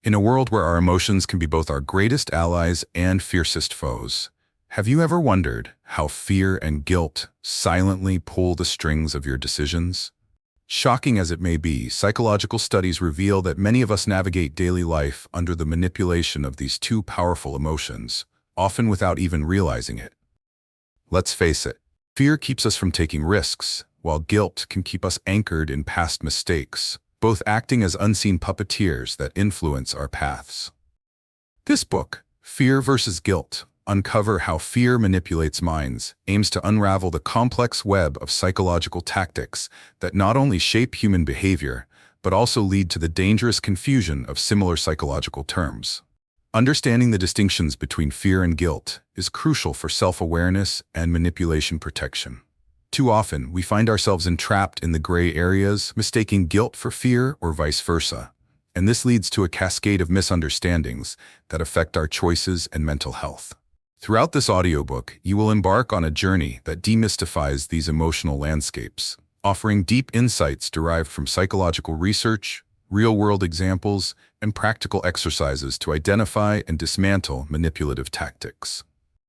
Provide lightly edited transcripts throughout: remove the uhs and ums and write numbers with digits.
In a world where our emotions can be both our greatest allies and fiercest foes, have you ever wondered how fear and guilt silently pull the strings of your decisions? Shocking as it may be, psychological studies reveal that many of us navigate daily life under the manipulation of these two powerful emotions, often without even realizing it. Let's face it, fear keeps us from taking risks, while guilt can keep us anchored in past mistakes, both acting as unseen puppeteers that influence our paths. This book, Fear versus Guilt, Uncover How Fear Manipulates Minds, aims to unravel the complex web of psychological tactics that not only shape human behavior, but also lead to the dangerous confusion of similar psychological terms. Understanding the distinctions between fear and guilt is crucial for self-awareness and manipulation protection. Too often, we find ourselves entrapped in the gray areas, mistaking guilt for fear or vice versa, and this leads to a cascade of misunderstandings that affect our choices and mental health. Throughout this audiobook, you will embark on a journey that demystifies these emotional landscapes, offering deep insights derived from psychological research, real-world examples, and practical exercises to identify and dismantle manipulative tactics.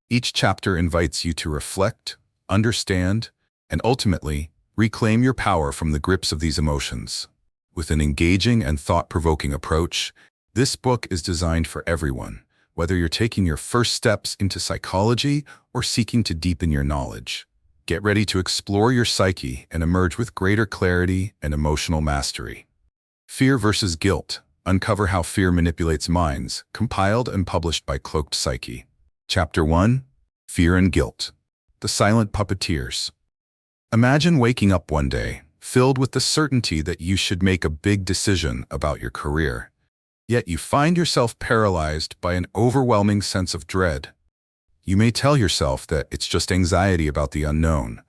Each chapter invites you to reflect, understand, and ultimately, reclaim your power from the grips of these emotions. With an engaging and thought-provoking approach, this book is designed for everyone, whether you're taking your first steps into psychology or seeking to deepen your knowledge. Get ready to explore your psyche and emerge with greater clarity and emotional mastery. Fear versus Guilt, Uncover How Fear Manipulates Minds, compiled and published by Cloaked Psyche. Chapter 1, Fear and Guilt, The Silent Puppeteers. Imagine waking up one day, filled with the certainty that you should make a big decision about your career. Yet you find yourself paralyzed by an overwhelming sense of dread. You may tell yourself that it's just anxiety about the unknown.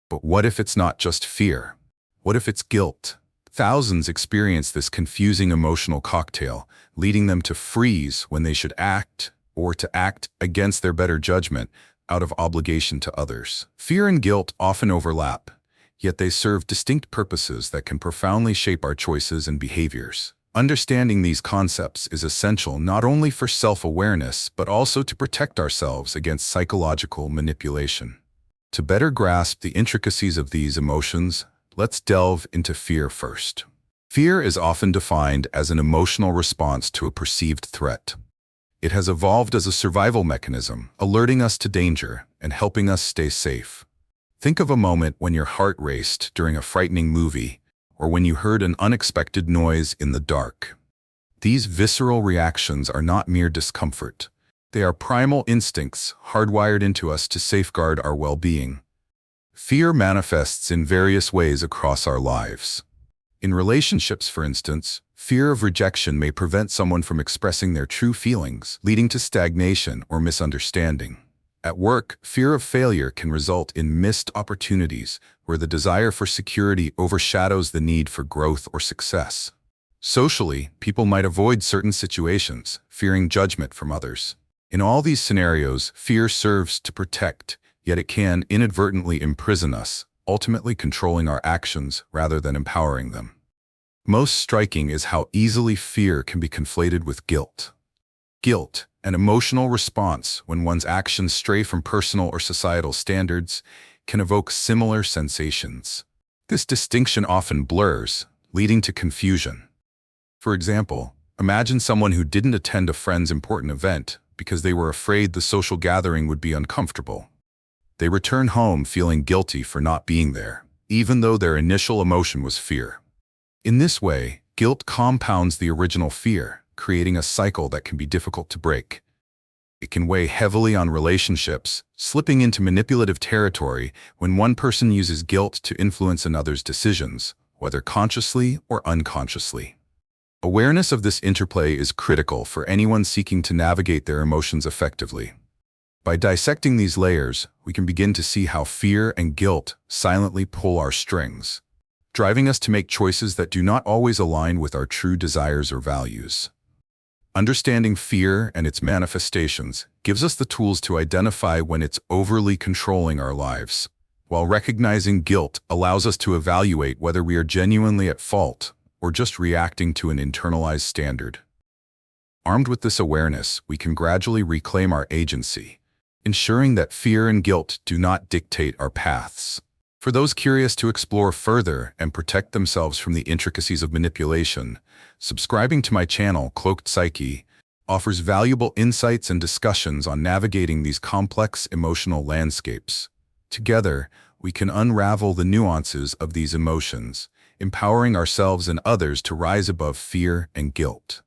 But what if it's not just fear? What if it's guilt? Thousands experience this confusing emotional cocktail, leading them to freeze when they should act, or to act against their better judgment, out of obligation to others. Fear and guilt often overlap, yet they serve distinct purposes that can profoundly shape our choices and behaviors. Understanding these concepts is essential not only for self-awareness, but also to protect ourselves against psychological manipulation. To better grasp the intricacies of these emotions, let's delve into fear first. Fear is often defined as an emotional response to a perceived threat. It has evolved as a survival mechanism, alerting us to danger and helping us stay safe. Think of a moment when your heart raced during a frightening movie, or when you heard an unexpected noise in the dark. These visceral reactions are not mere discomfort. They are primal instincts hardwired into us to safeguard our well-being. Fear manifests in various ways across our lives. In relationships, for instance, fear of rejection may prevent someone from expressing their true feelings, leading to stagnation or misunderstanding. At work, fear of failure can result in missed opportunities, where the desire for security overshadows the need for growth or success. Socially, people might avoid certain situations, fearing judgment from others. In all these scenarios, fear serves to protect, yet it can inadvertently imprison us, ultimately controlling our actions rather than empowering them. Most striking is how easily fear can be conflated with guilt. Guilt, an emotional response when one's actions stray from personal or societal standards, can evoke similar sensations. This distinction often blurs, leading to confusion. For example, imagine someone who didn't attend a friend's important event because they were afraid the social gathering would be uncomfortable. They return home feeling guilty for not being there, even though their initial emotion was fear. In this way, guilt compounds the original fear, creating a cycle that can be difficult to break. It can weigh heavily on relationships, slipping into manipulative territory when one person uses guilt to influence another's decisions, whether consciously or unconsciously. Awareness of this interplay is critical for anyone seeking to navigate their emotions effectively. By dissecting these layers, we can begin to see how fear and guilt silently pull our strings, driving us to make choices that do not always align with our true desires or values. Understanding fear and its manifestations gives us the tools to identify when it's overly controlling our lives, while recognizing guilt allows us to evaluate whether we are genuinely at fault or just reacting to an internalized standard. Armed with this awareness, we can gradually reclaim our agency, ensuring that fear and guilt do not dictate our paths. For those curious to explore further and protect themselves from the intricacies of manipulation, subscribing to my channel, Cloaked Psyche, offers valuable insights and discussions on navigating these complex emotional landscapes. Together, we can unravel the nuances of these emotions, empowering ourselves and others to rise above fear and guilt.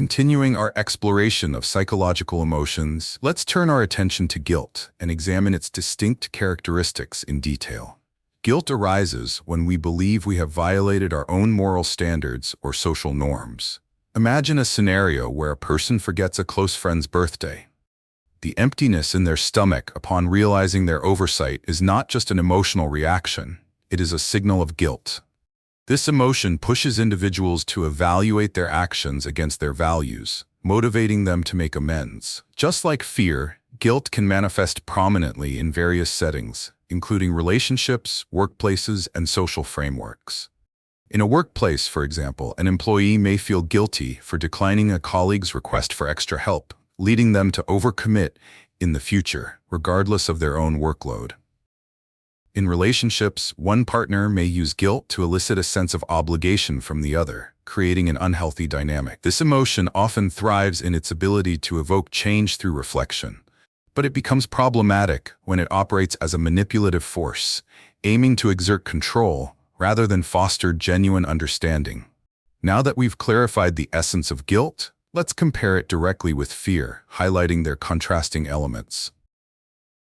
Continuing our exploration of psychological emotions, let's turn our attention to guilt and examine its distinct characteristics in detail. Guilt arises when we believe we have violated our own moral standards or social norms. Imagine a scenario where a person forgets a close friend's birthday. The emptiness in their stomach upon realizing their oversight is not just an emotional reaction, it is a signal of guilt. This emotion pushes individuals to evaluate their actions against their values, motivating them to make amends. Just like fear, guilt can manifest prominently in various settings, including relationships, workplaces, and social frameworks. In a workplace, for example, an employee may feel guilty for declining a colleague's request for extra help, leading them to overcommit in the future, regardless of their own workload. In relationships, one partner may use guilt to elicit a sense of obligation from the other, creating an unhealthy dynamic. This emotion often thrives in its ability to evoke change through reflection, but it becomes problematic when it operates as a manipulative force, aiming to exert control rather than foster genuine understanding. Now that we've clarified the essence of guilt, let's compare it directly with fear, highlighting their contrasting elements.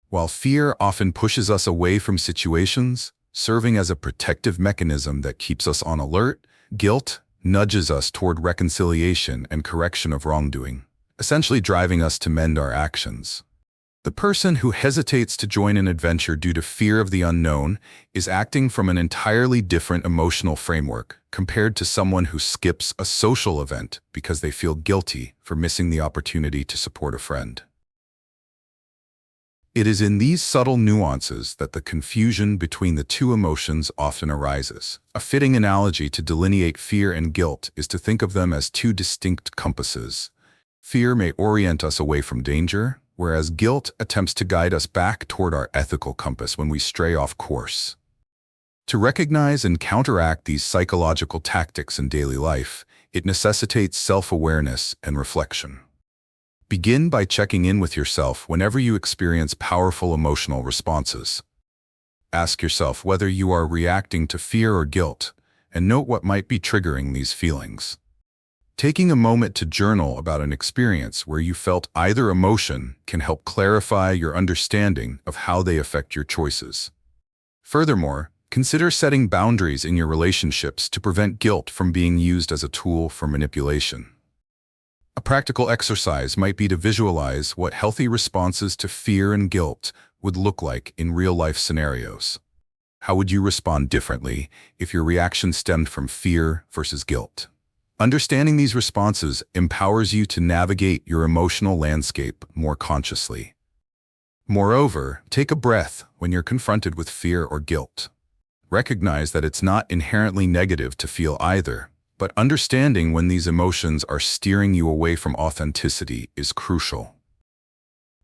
While fear often pushes us away from situations, serving as a protective mechanism that keeps us on alert, guilt nudges us toward reconciliation and correction of wrongdoing, essentially driving us to mend our actions. The person who hesitates to join an adventure due to fear of the unknown is acting from an entirely different emotional framework compared to someone who skips a social event because they feel guilty for missing the opportunity to support a friend. It is in these subtle nuances that the confusion between the two emotions often arises. A fitting analogy to delineate fear and guilt is to think of them as two distinct compasses. Fear may orient us away from danger, whereas guilt attempts to guide us back toward our ethical compass when we stray off course. To recognize and counteract these psychological tactics in daily life, it necessitates self-awareness and reflection. Begin by checking in with yourself whenever you experience powerful emotional responses. Ask yourself whether you are reacting to fear or guilt, and note what might be triggering these feelings. Taking a moment to journal about an experience where you felt either emotion can help clarify your understanding of how they affect your choices. Furthermore, consider setting boundaries in your relationships to prevent guilt from being used as a tool for manipulation. A practical exercise might be to visualize what healthy responses to fear and guilt would look like in real-life scenarios. How would you respond differently if your reaction stemmed from fear versus guilt? Understanding these responses empowers you to navigate your emotional landscape more consciously. Moreover, take a breath when you're confronted with fear or guilt. Recognize that it's not inherently negative to feel either, but understanding when these emotions are steering you away from authenticity is crucial.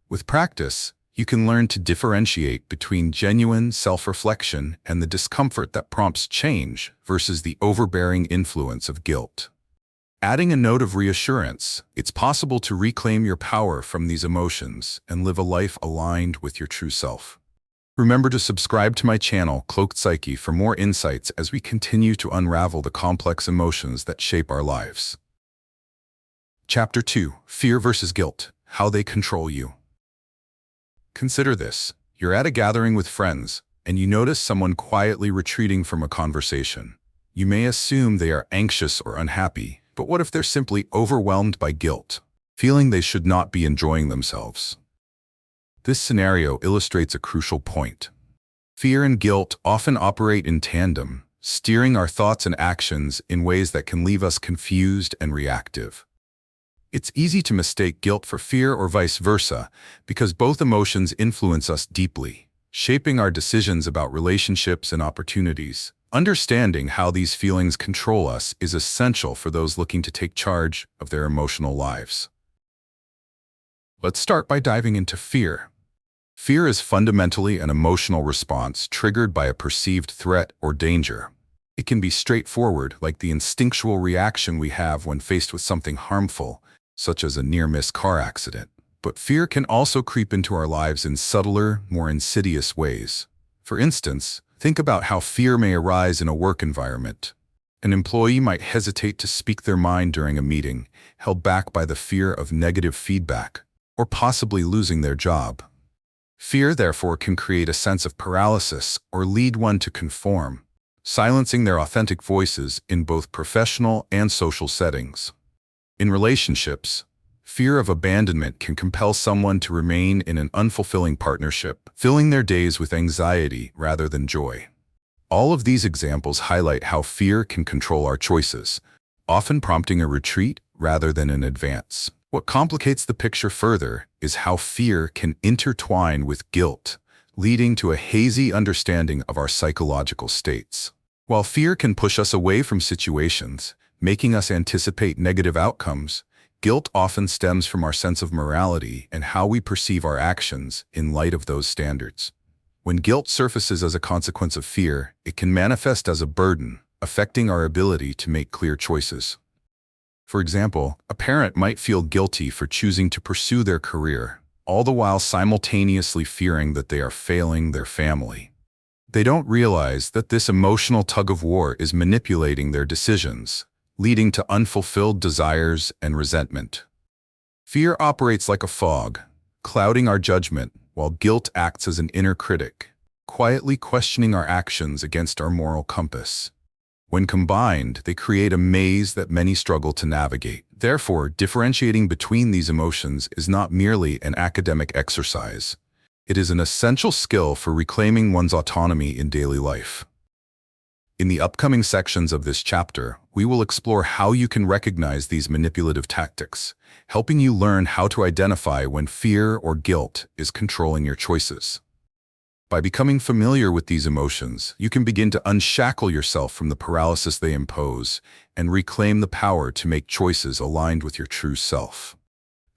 With practice, you can learn to differentiate between genuine self-reflection and the discomfort that prompts change versus the overbearing influence of guilt. Adding a note of reassurance, it's possible to reclaim your power from these emotions and live a life aligned with your true self. Remember to subscribe to my channel, Cloaked Psyche, for more insights as we continue to unravel the complex emotions that shape our lives. Chapter 2: Fear versus Guilt, How They Control You. Consider this. You're at a gathering with friends, and you notice someone quietly retreating from a conversation. You may assume they are anxious or unhappy, but what if they're simply overwhelmed by guilt, feeling they should not be enjoying themselves? This scenario illustrates a crucial point. Fear and guilt often operate in tandem, steering our thoughts and actions in ways that can leave us confused and reactive. It's easy to mistake guilt for fear or vice versa, because both emotions influence us deeply, shaping our decisions about relationships and opportunities. Understanding how these feelings control us is essential for those looking to take charge of their emotional lives. Let's start by diving into fear. Fear is fundamentally an emotional response triggered by a perceived threat or danger. It can be straightforward, like the instinctual reaction we have when faced with something harmful, such as a near-miss car accident. But fear can also creep into our lives in subtler, more insidious ways. For instance, think about how fear may arise in a work environment. An employee might hesitate to speak their mind during a meeting, held back by the fear of negative feedback, or possibly losing their job. Fear, therefore, can create a sense of paralysis or lead one to conform, silencing their authentic voices in both professional and social settings. In relationships, fear of abandonment can compel someone to remain in an unfulfilling partnership, filling their days with anxiety rather than joy. All of these examples highlight how fear can control our choices, often prompting a retreat rather than an advance. What complicates the picture further is how fear can intertwine with guilt, leading to a hazy understanding of our psychological states. While fear can push us away from situations, making us anticipate negative outcomes, guilt often stems from our sense of morality and how we perceive our actions in light of those standards. When guilt surfaces as a consequence of fear, it can manifest as a burden, affecting our ability to make clear choices. For example, a parent might feel guilty for choosing to pursue their career, all the while simultaneously fearing that they are failing their family. They don't realize that this emotional tug-of-war is manipulating their decisions, leading to unfulfilled desires and resentment. Fear operates like a fog, clouding our judgment, while guilt acts as an inner critic, quietly questioning our actions against our moral compass. When combined, they create a maze that many struggle to navigate. Therefore, differentiating between these emotions is not merely an academic exercise. It is an essential skill for reclaiming one's autonomy in daily life. In the upcoming sections of this chapter, we will explore how you can recognize these manipulative tactics, helping you learn how to identify when fear or guilt is controlling your choices. By becoming familiar with these emotions, you can begin to unshackle yourself from the paralysis they impose and reclaim the power to make choices aligned with your true self.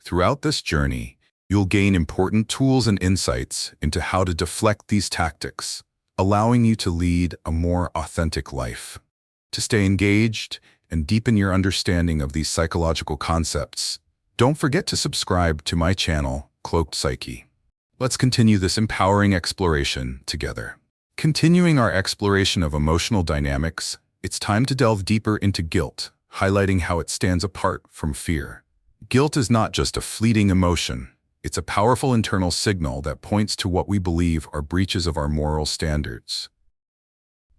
Throughout this journey, you'll gain important tools and insights into how to deflect these tactics, allowing you to lead a more authentic life. To stay engaged and deepen your understanding of these psychological concepts, don't forget to subscribe to my channel, Cloaked Psyche. Let's continue this empowering exploration together. Continuing our exploration of emotional dynamics, it's time to delve deeper into guilt, highlighting how it stands apart from fear. Guilt is not just a fleeting emotion. It's a powerful internal signal that points to what we believe are breaches of our moral standards.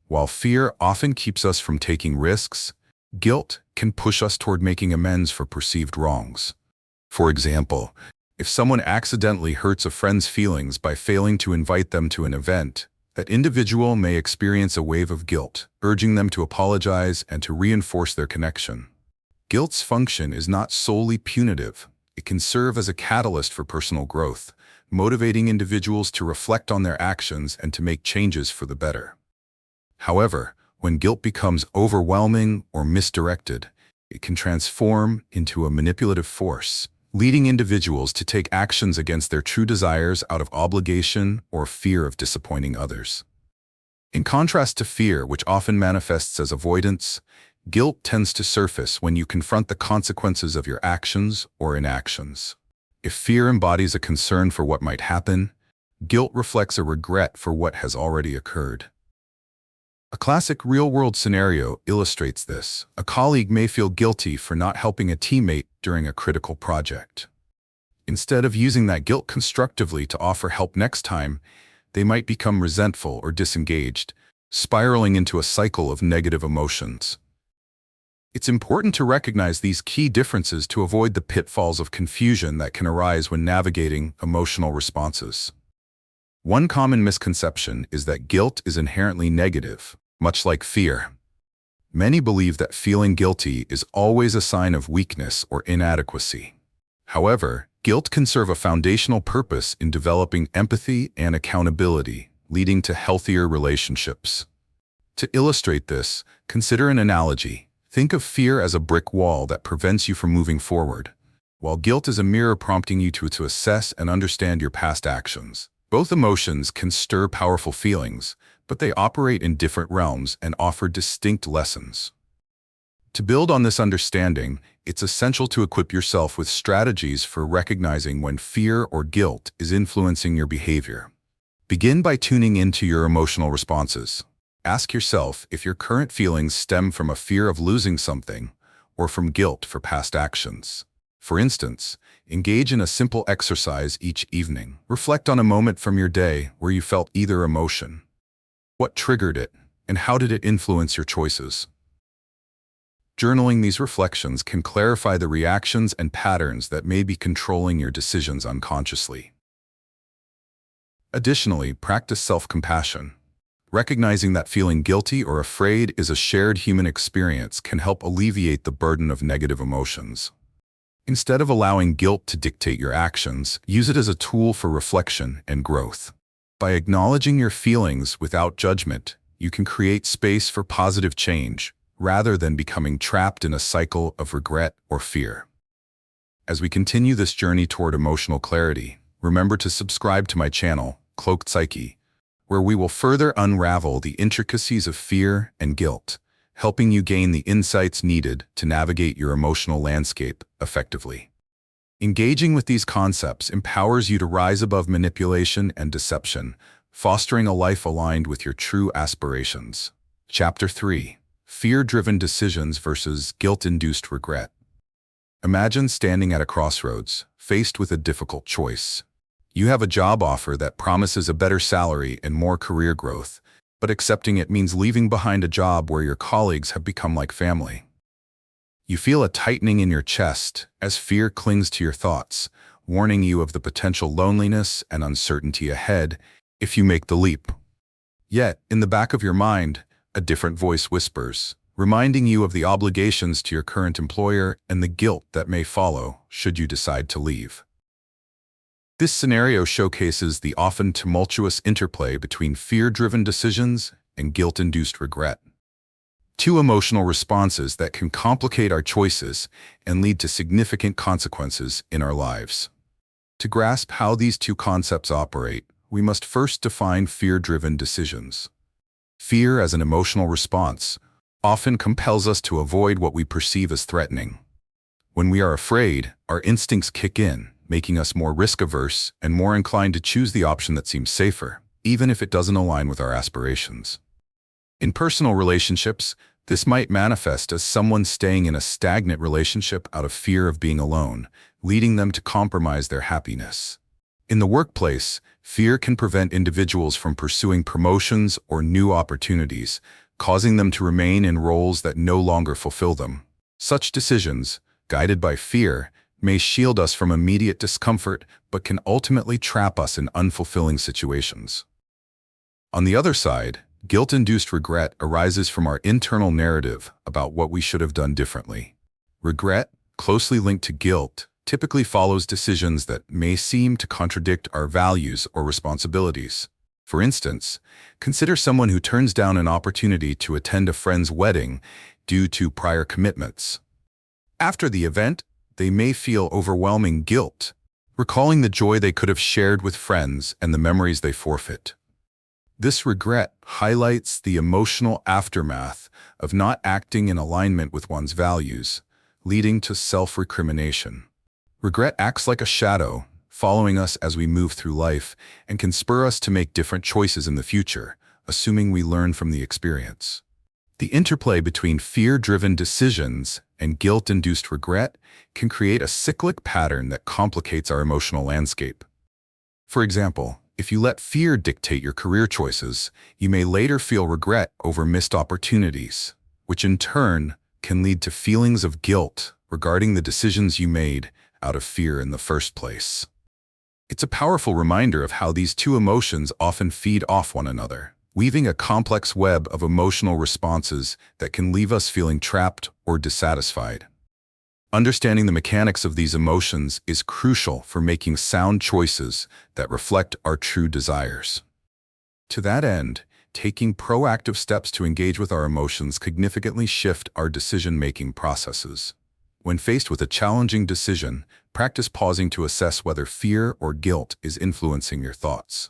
While fear often keeps us from taking risks, guilt can push us toward making amends for perceived wrongs. For example, if someone accidentally hurts a friend's feelings by failing to invite them to an event, that individual may experience a wave of guilt, urging them to apologize and to reinforce their connection. Guilt's function is not solely punitive. It can serve as a catalyst for personal growth, motivating individuals to reflect on their actions and to make changes for the better. However, when guilt becomes overwhelming or misdirected, it can transform into a manipulative force, leading individuals to take actions against their true desires out of obligation or fear of disappointing others. In contrast to fear, which often manifests as avoidance, guilt tends to surface when you confront the consequences of your actions or inactions. If fear embodies a concern for what might happen, guilt reflects a regret for what has already occurred. A classic real-world scenario illustrates this. A colleague may feel guilty for not helping a teammate during a critical project. Instead of using that guilt constructively to offer help next time, they might become resentful or disengaged, spiraling into a cycle of negative emotions. It's important to recognize these key differences to avoid the pitfalls of confusion that can arise when navigating emotional responses. One common misconception is that guilt is inherently negative, much like fear. Many believe that feeling guilty is always a sign of weakness or inadequacy. However, guilt can serve a foundational purpose in developing empathy and accountability, leading to healthier relationships. To illustrate this, consider an analogy. Think of fear as a brick wall that prevents you from moving forward, while guilt is a mirror prompting you to assess and understand your past actions. Both emotions can stir powerful feelings, but they operate in different realms and offer distinct lessons. To build on this understanding, it's essential to equip yourself with strategies for recognizing when fear or guilt is influencing your behavior. Begin by tuning into your emotional responses. Ask yourself if your current feelings stem from a fear of losing something or from guilt for past actions. For instance, engage in a simple exercise each evening. Reflect on a moment from your day where you felt either emotion. What triggered it, and how did it influence your choices? Journaling these reflections can clarify the reactions and patterns that may be controlling your decisions unconsciously. Additionally, practice self-compassion. Recognizing that feeling guilty or afraid is a shared human experience can help alleviate the burden of negative emotions. Instead of allowing guilt to dictate your actions, use it as a tool for reflection and growth. By acknowledging your feelings without judgment, you can create space for positive change, rather than becoming trapped in a cycle of regret or fear. As we continue this journey toward emotional clarity, remember to subscribe to my channel, Cloaked Psyche, where we will further unravel the intricacies of fear and guilt, helping you gain the insights needed to navigate your emotional landscape effectively. Engaging with these concepts empowers you to rise above manipulation and deception, fostering a life aligned with your true aspirations. Chapter 3. Fear-driven decisions versus guilt-induced regret. Imagine standing at a crossroads, faced with a difficult choice. You have a job offer that promises a better salary and more career growth, but accepting it means leaving behind a job where your colleagues have become like family. You feel a tightening in your chest as fear clings to your thoughts, warning you of the potential loneliness and uncertainty ahead if you make the leap. Yet, in the back of your mind, a different voice whispers, reminding you of the obligations to your current employer and the guilt that may follow should you decide to leave. This scenario showcases the often tumultuous interplay between fear-driven decisions and guilt-induced regret. Two emotional responses that can complicate our choices and lead to significant consequences in our lives. To grasp how these two concepts operate, we must first define fear-driven decisions. Fear as an emotional response often compels us to avoid what we perceive as threatening. When we are afraid, our instincts kick in, making us more risk-averse and more inclined to choose the option that seems safer, even if it doesn't align with our aspirations. In personal relationships, this might manifest as someone staying in a stagnant relationship out of fear of being alone, leading them to compromise their happiness. In the workplace, fear can prevent individuals from pursuing promotions or new opportunities, causing them to remain in roles that no longer fulfill them. Such decisions, guided by fear, may shield us from immediate discomfort but can ultimately trap us in unfulfilling situations. On the other side, guilt-induced regret arises from our internal narrative about what we should have done differently. Regret, closely linked to guilt, typically follows decisions that may seem to contradict our values or responsibilities. For instance, consider someone who turns down an opportunity to attend a friend's wedding due to prior commitments. After the event, they may feel overwhelming guilt, recalling the joy they could have shared with friends and the memories they forfeit. This regret highlights the emotional aftermath of not acting in alignment with one's values, leading to self-recrimination. Regret acts like a shadow, following us as we move through life and can spur us to make different choices in the future, assuming we learn from the experience. The interplay between fear-driven decisions and guilt-induced regret can create a cyclic pattern that complicates our emotional landscape. For example, if you let fear dictate your career choices, you may later feel regret over missed opportunities, which in turn can lead to feelings of guilt regarding the decisions you made out of fear in the first place. It's a powerful reminder of how these two emotions often feed off one another, weaving a complex web of emotional responses that can leave us feeling trapped or dissatisfied. Understanding the mechanics of these emotions is crucial for making sound choices that reflect our true desires. To that end, taking proactive steps to engage with our emotions significantly shift our decision-making processes. When faced with a challenging decision, practice pausing to assess whether fear or guilt is influencing your thoughts.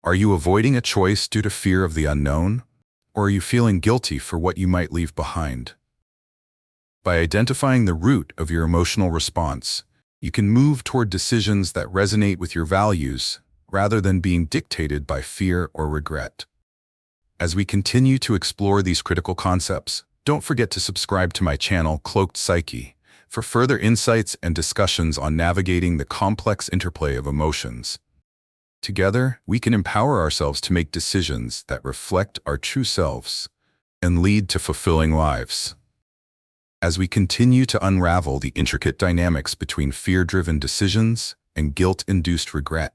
Are you avoiding a choice due to fear of the unknown? Or are you feeling guilty for what you might leave behind? By identifying the root of your emotional response, you can move toward decisions that resonate with your values rather than being dictated by fear or regret. As we continue to explore these critical concepts, don't forget to subscribe to my channel, Cloaked Psyche, for further insights and discussions on navigating the complex interplay of emotions. Together, we can empower ourselves to make decisions that reflect our true selves and lead to fulfilling lives. As we continue to unravel the intricate dynamics between fear-driven decisions and guilt-induced regret,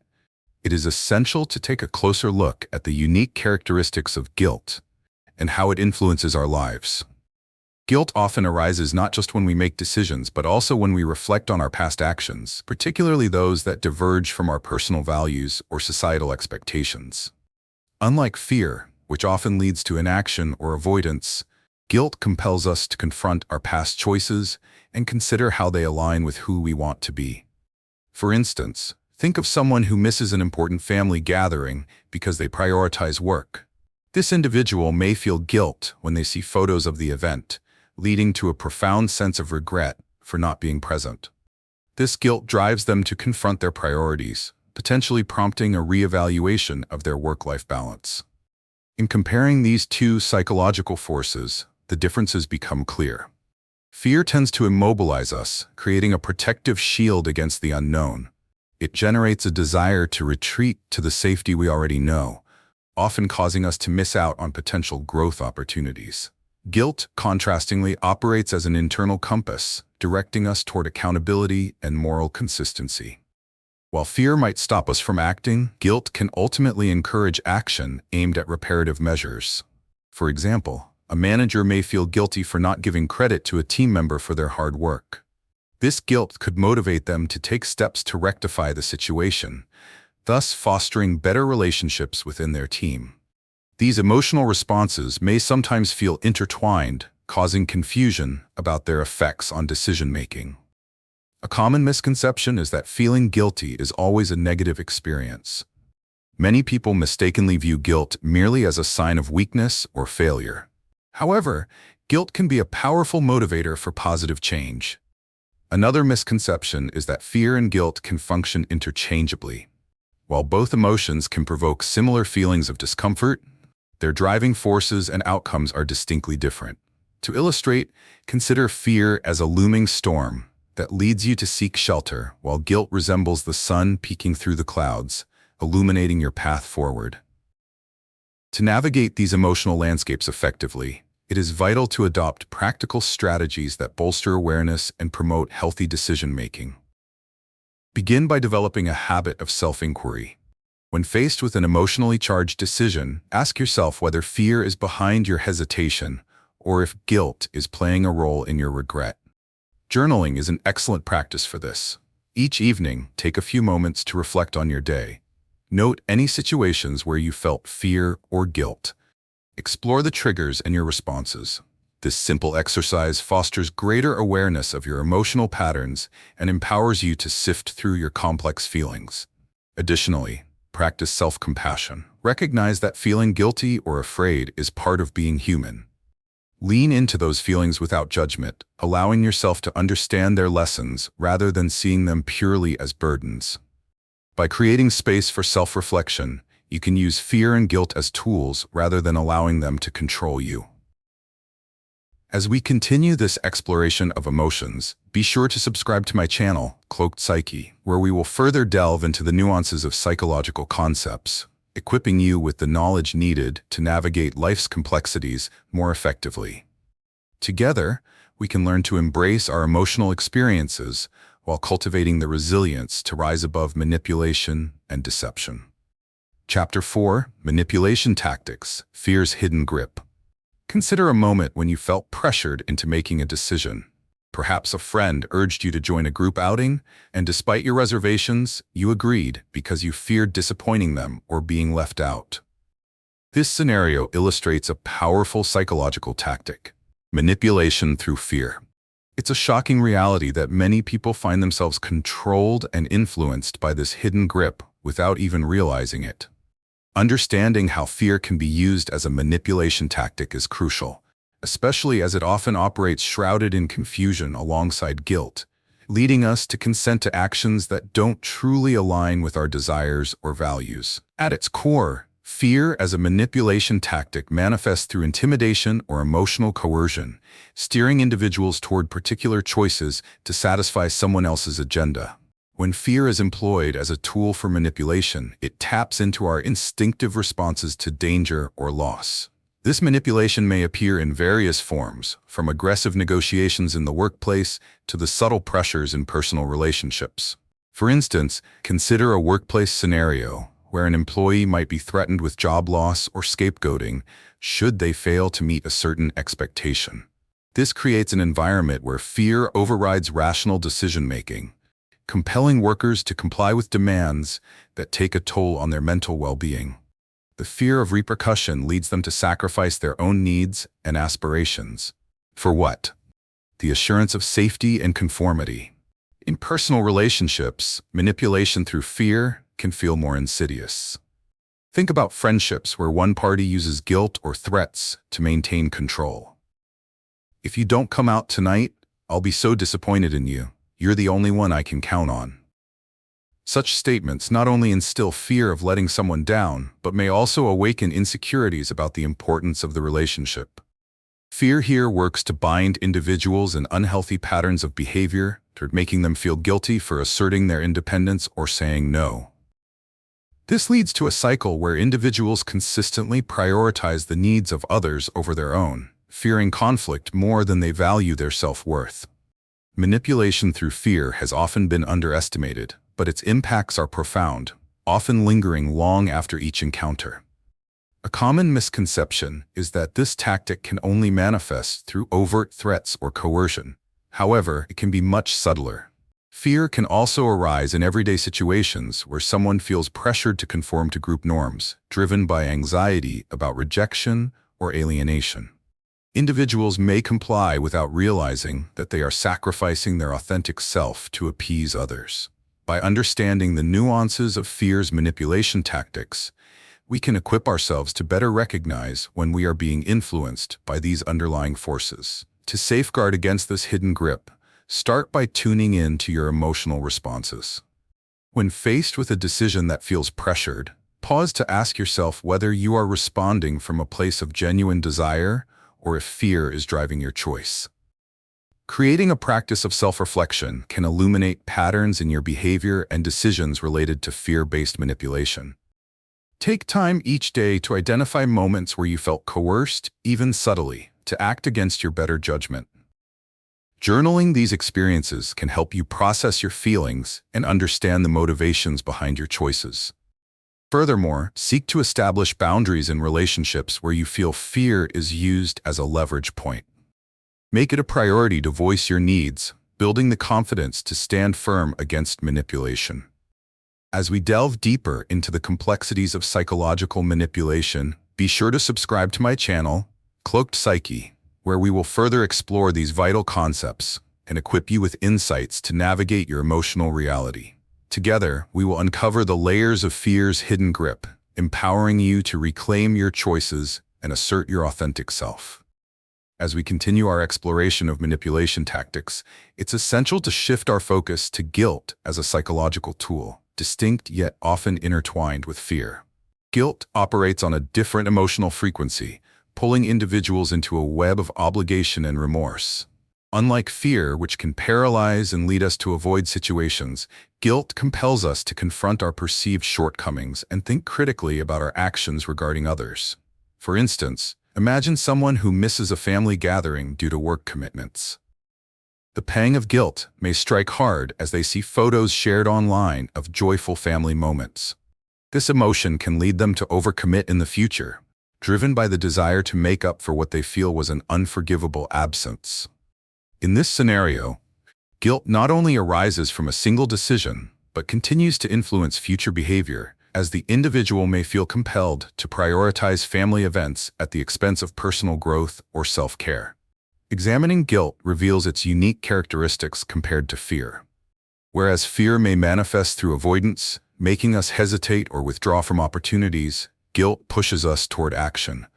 it is essential to take a closer look at the unique characteristics of guilt and how it influences our lives. Guilt often arises not just when we make decisions, but also when we reflect on our past actions, particularly those that diverge from our personal values or societal expectations. Unlike fear, which often leads to inaction or avoidance, guilt compels us to confront our past choices and consider how they align with who we want to be. For instance, think of someone who misses an important family gathering because they prioritize work. This individual may feel guilt when they see photos of the event, leading to a profound sense of regret for not being present. This guilt drives them to confront their priorities, potentially prompting a reevaluation of their work-life balance. In comparing these two psychological forces, the differences become clear. Fear tends to immobilize us, creating a protective shield against the unknown. It generates a desire to retreat to the safety we already know, often causing us to miss out on potential growth opportunities. Guilt, contrastingly, operates as an internal compass, directing us toward accountability and moral consistency. While fear might stop us from acting, guilt can ultimately encourage action aimed at reparative measures. For example, a manager may feel guilty for not giving credit to a team member for their hard work. This guilt could motivate them to take steps to rectify the situation, thus fostering better relationships within their team. These emotional responses may sometimes feel intertwined, causing confusion about their effects on decision-making. A common misconception is that feeling guilty is always a negative experience. Many people mistakenly view guilt merely as a sign of weakness or failure. However, guilt can be a powerful motivator for positive change. Another misconception is that fear and guilt can function interchangeably. While both emotions can provoke similar feelings of discomfort, their driving forces and outcomes are distinctly different. To illustrate, consider fear as a looming storm that leads you to seek shelter, while guilt resembles the sun peeking through the clouds, illuminating your path forward. To navigate these emotional landscapes effectively, it is vital to adopt practical strategies that bolster awareness and promote healthy decision-making. Begin by developing a habit of self-inquiry. When faced with an emotionally charged decision, ask yourself whether fear is behind your hesitation or if guilt is playing a role in your regret. Journaling is an excellent practice for this. Each evening, take a few moments to reflect on your day. Note any situations where you felt fear or guilt. Explore the triggers and your responses. This simple exercise fosters greater awareness of your emotional patterns and empowers you to sift through your complex feelings. Additionally, practice self-compassion. Recognize that feeling guilty or afraid is part of being human. Lean into those feelings without judgment, allowing yourself to understand their lessons rather than seeing them purely as burdens. By creating space for self-reflection, you can use fear and guilt as tools rather than allowing them to control you. As we continue this exploration of emotions, be sure to subscribe to my channel, Cloaked Psyche, where we will further delve into the nuances of psychological concepts, equipping you with the knowledge needed to navigate life's complexities more effectively. Together, we can learn to embrace our emotional experiences while cultivating the resilience to rise above manipulation and deception. Chapter 4: Manipulation Tactics, Fear's Hidden Grip. Consider a moment when you felt pressured into making a decision. Perhaps a friend urged you to join a group outing, and despite your reservations, you agreed because you feared disappointing them or being left out. This scenario illustrates a powerful psychological tactic: manipulation through fear. It's a shocking reality that many people find themselves controlled and influenced by this hidden grip without even realizing it. Understanding how fear can be used as a manipulation tactic is crucial, especially as it often operates shrouded in confusion alongside guilt, leading us to consent to actions that don't truly align with our desires or values. At its core, fear as a manipulation tactic manifests through intimidation or emotional coercion, steering individuals toward particular choices to satisfy someone else's agenda. When fear is employed as a tool for manipulation, it taps into our instinctive responses to danger or loss. This manipulation may appear in various forms, from aggressive negotiations in the workplace to the subtle pressures in personal relationships. For instance, consider a workplace scenario where an employee might be threatened with job loss or scapegoating should they fail to meet a certain expectation. This creates an environment where fear overrides rational decision-making, compelling workers to comply with demands that take a toll on their mental well-being. The fear of repercussion leads them to sacrifice their own needs and aspirations. For what? The assurance of safety and conformity. In personal relationships, manipulation through fear can feel more insidious. Think about friendships where one party uses guilt or threats to maintain control. If you don't come out tonight, I'll be so disappointed in you. You're the only one I can count on. Such statements not only instill fear of letting someone down, but may also awaken insecurities about the importance of the relationship. Fear here works to bind individuals in unhealthy patterns of behavior, making them feel guilty for asserting their independence or saying no. This leads to a cycle where individuals consistently prioritize the needs of others over their own, fearing conflict more than they value their self-worth. Manipulation through fear has often been underestimated, but its impacts are profound, often lingering long after each encounter. A common misconception is that this tactic can only manifest through overt threats or coercion. However, it can be much subtler. Fear can also arise in everyday situations where someone feels pressured to conform to group norms, driven by anxiety about rejection or alienation. Individuals may comply without realizing that they are sacrificing their authentic self to appease others. By understanding the nuances of fear's manipulation tactics, we can equip ourselves to better recognize when we are being influenced by these underlying forces. To safeguard against this hidden grip, start by tuning in to your emotional responses. When faced with a decision that feels pressured, pause to ask yourself whether you are responding from a place of genuine desire or if fear is driving your choice. Creating a practice of self-reflection can illuminate patterns in your behavior and decisions related to fear-based manipulation. Take time each day to identify moments where you felt coerced, even subtly, to act against your better judgment. Journaling these experiences can help you process your feelings and understand the motivations behind your choices. Furthermore, seek to establish boundaries in relationships where you feel fear is used as a leverage point. Make it a priority to voice your needs, building the confidence to stand firm against manipulation. As we delve deeper into the complexities of psychological manipulation, be sure to subscribe to my channel, Cloaked Psyche, where we will further explore these vital concepts and equip you with insights to navigate your emotional reality. Together, we will uncover the layers of fear's hidden grip, empowering you to reclaim your choices and assert your authentic self. As we continue our exploration of manipulation tactics, it's essential to shift our focus to guilt as a psychological tool, distinct yet often intertwined with fear. Guilt operates on a different emotional frequency, pulling individuals into a web of obligation and remorse. Unlike fear, which can paralyze and lead us to avoid situations, guilt compels us to confront our perceived shortcomings and think critically about our actions regarding others. For instance, imagine someone who misses a family gathering due to work commitments. The pang of guilt may strike hard as they see photos shared online of joyful family moments. This emotion can lead them to overcommit in the future, driven by the desire to make up for what they feel was an unforgivable absence. In this scenario, guilt not only arises from a single decision, but continues to influence future behavior, as the individual may feel compelled to prioritize family events at the expense of personal growth or self-care. Examining guilt reveals its unique characteristics compared to fear. Whereas fear may manifest through avoidance, making us hesitate or withdraw from opportunities, guilt pushes us toward action,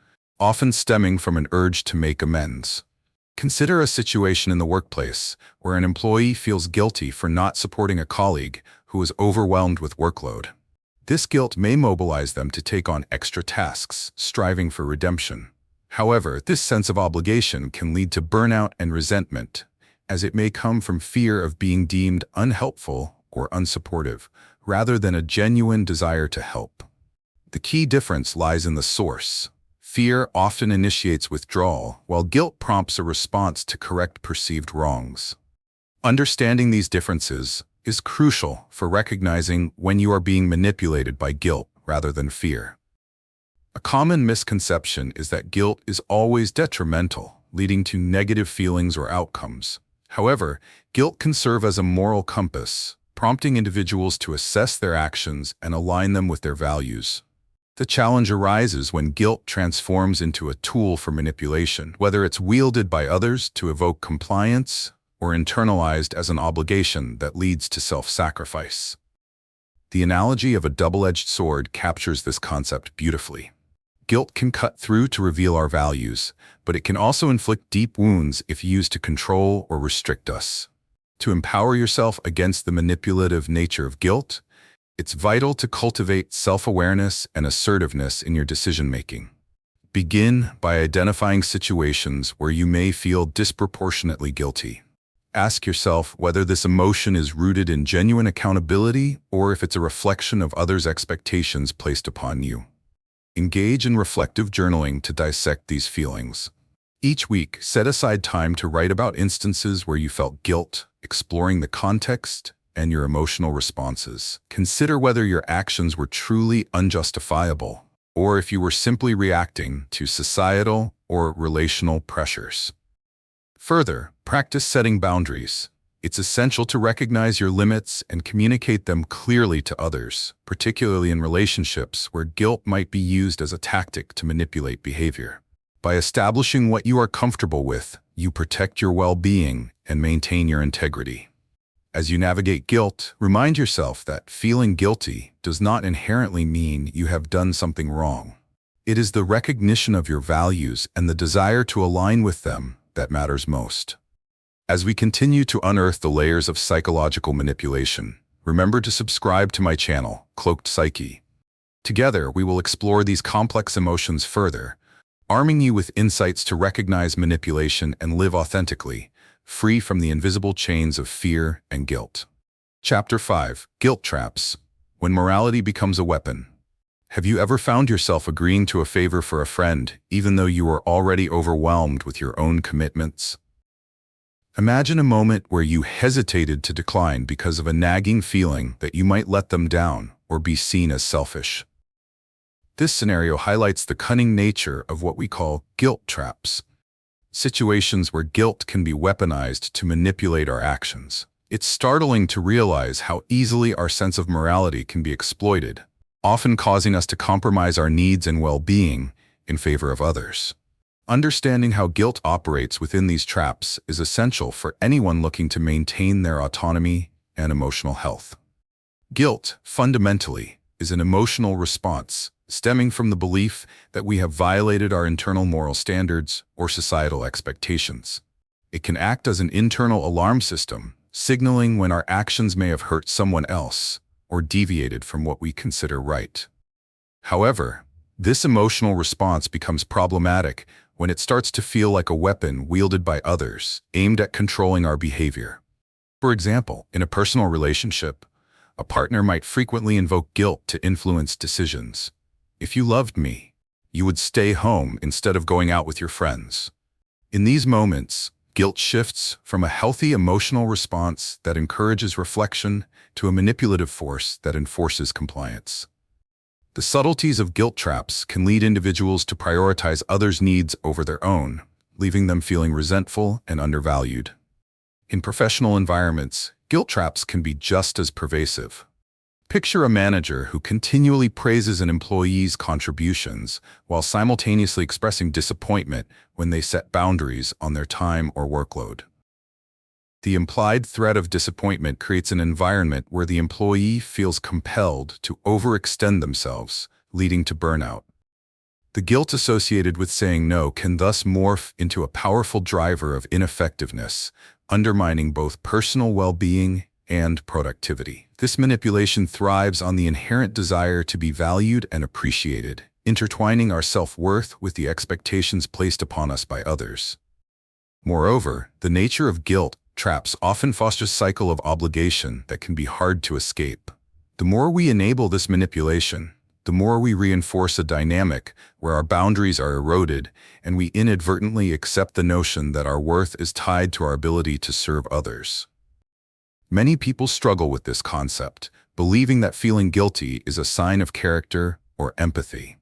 often stemming from an urge to make amends. Consider a situation in the workplace where an employee feels guilty for not supporting a colleague who is overwhelmed with workload. This guilt may mobilize them to take on extra tasks, striving for redemption. However, this sense of obligation can lead to burnout and resentment, as it may come from fear of being deemed unhelpful or unsupportive, rather than a genuine desire to help. The key difference lies in the source. Fear often initiates withdrawal, while guilt prompts a response to correct perceived wrongs. Understanding these differences is crucial for recognizing when you are being manipulated by guilt rather than fear. A common misconception is that guilt is always detrimental, leading to negative feelings or outcomes. However, guilt can serve as a moral compass, prompting individuals to assess their actions and align them with their values. The challenge arises when guilt transforms into a tool for manipulation, whether it's wielded by others to evoke compliance or internalized as an obligation that leads to self-sacrifice. The analogy of a double-edged sword captures this concept beautifully. Guilt can cut through to reveal our values, but it can also inflict deep wounds if used to control or restrict us. To empower yourself against the manipulative nature of guilt, it's vital to cultivate self-awareness and assertiveness in your decision-making. Begin by identifying situations where you may feel disproportionately guilty. Ask yourself whether this emotion is rooted in genuine accountability or if it's a reflection of others' expectations placed upon you. Engage in reflective journaling to dissect these feelings. Each week, set aside time to write about instances where you felt guilt, exploring the context and your emotional responses. Consider whether your actions were truly unjustifiable, or if you were simply reacting to societal or relational pressures. Further, practice setting boundaries. It's essential to recognize your limits and communicate them clearly to others, particularly in relationships where guilt might be used as a tactic to manipulate behavior. By establishing what you are comfortable with, you protect your well-being and maintain your integrity. As you navigate guilt, remind yourself that feeling guilty does not inherently mean you have done something wrong. It is the recognition of your values and the desire to align with them that matters most. As we continue to unearth the layers of psychological manipulation, remember to subscribe to my channel, Cloaked Psyche. Together, we will explore these complex emotions further, arming you with insights to recognize manipulation and live authentically, free from the invisible chains of fear and guilt. Chapter 5. Guilt Traps. When morality becomes a weapon. Have you ever found yourself agreeing to a favor for a friend, even though you were already overwhelmed with your own commitments? Imagine a moment where you hesitated to decline because of a nagging feeling that you might let them down or be seen as selfish. This scenario highlights the cunning nature of what we call guilt traps. Situations where guilt can be weaponized to manipulate our actions. It's startling to realize how easily our sense of morality can be exploited, often causing us to compromise our needs and well-being in favor of others. Understanding how guilt operates within these traps is essential for anyone looking to maintain their autonomy and emotional health. Guilt, fundamentally, is an emotional response stemming from the belief that we have violated our internal moral standards or societal expectations. It can act as an internal alarm system, signaling when our actions may have hurt someone else or deviated from what we consider right. However, this emotional response becomes problematic when it starts to feel like a weapon wielded by others, aimed at controlling our behavior. For example, in a personal relationship, a partner might frequently invoke guilt to influence decisions. If you loved me, you would stay home instead of going out with your friends. In these moments, guilt shifts from a healthy emotional response that encourages reflection to a manipulative force that enforces compliance. The subtleties of guilt traps can lead individuals to prioritize others' needs over their own, leaving them feeling resentful and undervalued. In professional environments, guilt traps can be just as pervasive. Picture a manager who continually praises an employee's contributions while simultaneously expressing disappointment when they set boundaries on their time or workload. The implied threat of disappointment creates an environment where the employee feels compelled to overextend themselves, leading to burnout. The guilt associated with saying no can thus morph into a powerful driver of ineffectiveness, undermining both personal well-being and productivity. This manipulation thrives on the inherent desire to be valued and appreciated, intertwining our self-worth with the expectations placed upon us by others. Moreover, the nature of guilt traps often fosters a cycle of obligation that can be hard to escape. The more we enable this manipulation, the more we reinforce a dynamic where our boundaries are eroded and we inadvertently accept the notion that our worth is tied to our ability to serve others. Many people struggle with this concept, believing that feeling guilty is a sign of character or empathy.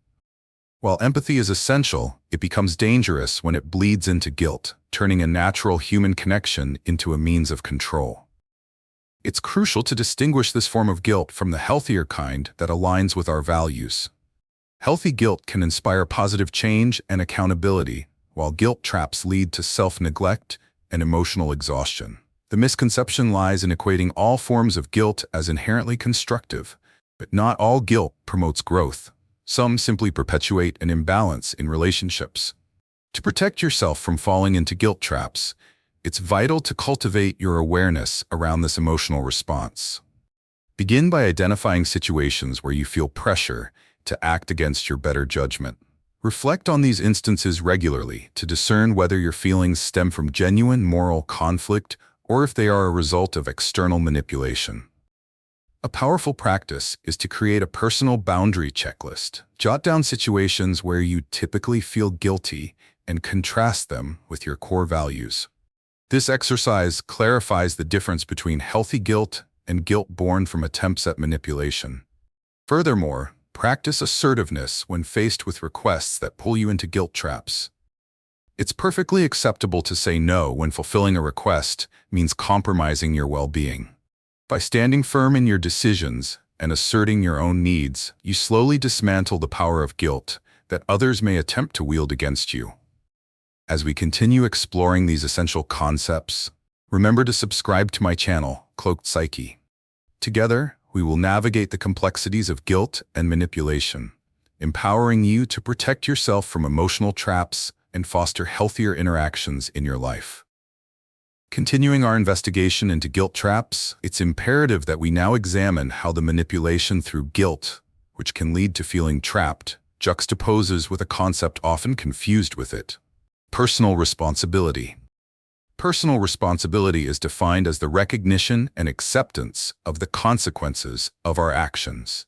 While empathy is essential, it becomes dangerous when it bleeds into guilt, turning a natural human connection into a means of control. It's crucial to distinguish this form of guilt from the healthier kind that aligns with our values. Healthy guilt can inspire positive change and accountability, while guilt traps lead to self-neglect and emotional exhaustion. The misconception lies in equating all forms of guilt as inherently constructive, but not all guilt promotes growth. Some simply perpetuate an imbalance in relationships. To protect yourself from falling into guilt traps, it's vital to cultivate your awareness around this emotional response. Begin by identifying situations where you feel pressure to act against your better judgment. Reflect on these instances regularly to discern whether your feelings stem from genuine moral conflict or if they are a result of external manipulation. A powerful practice is to create a personal boundary checklist. Jot down situations where you typically feel guilty and contrast them with your core values. This exercise clarifies the difference between healthy guilt and guilt born from attempts at manipulation. Furthermore, practice assertiveness when faced with requests that pull you into guilt traps. It's perfectly acceptable to say no when fulfilling a request means compromising your well-being. By standing firm in your decisions and asserting your own needs, you slowly dismantle the power of guilt that others may attempt to wield against you. As we continue exploring these essential concepts, remember to subscribe to my channel, Cloaked Psyche. Together, we will navigate the complexities of guilt and manipulation, empowering you to protect yourself from emotional traps and foster healthier interactions in your life. Continuing our investigation into guilt traps, it's imperative that we now examine how the manipulation through guilt, which can lead to feeling trapped, juxtaposes with a concept often confused with it: personal responsibility. Personal responsibility is defined as the recognition and acceptance of the consequences of our actions.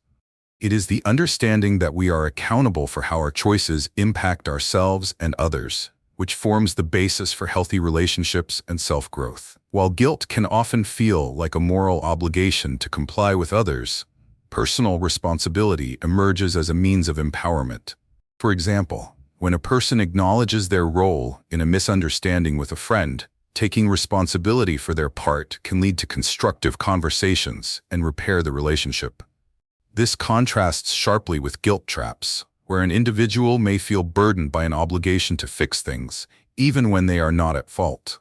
It is the understanding that we are accountable for how our choices impact ourselves and others, which forms the basis for healthy relationships and self-growth. While guilt can often feel like a moral obligation to comply with others, personal responsibility emerges as a means of empowerment. For example, when a person acknowledges their role in a misunderstanding with a friend, taking responsibility for their part can lead to constructive conversations and repair the relationship. This contrasts sharply with guilt traps, where an individual may feel burdened by an obligation to fix things, even when they are not at fault.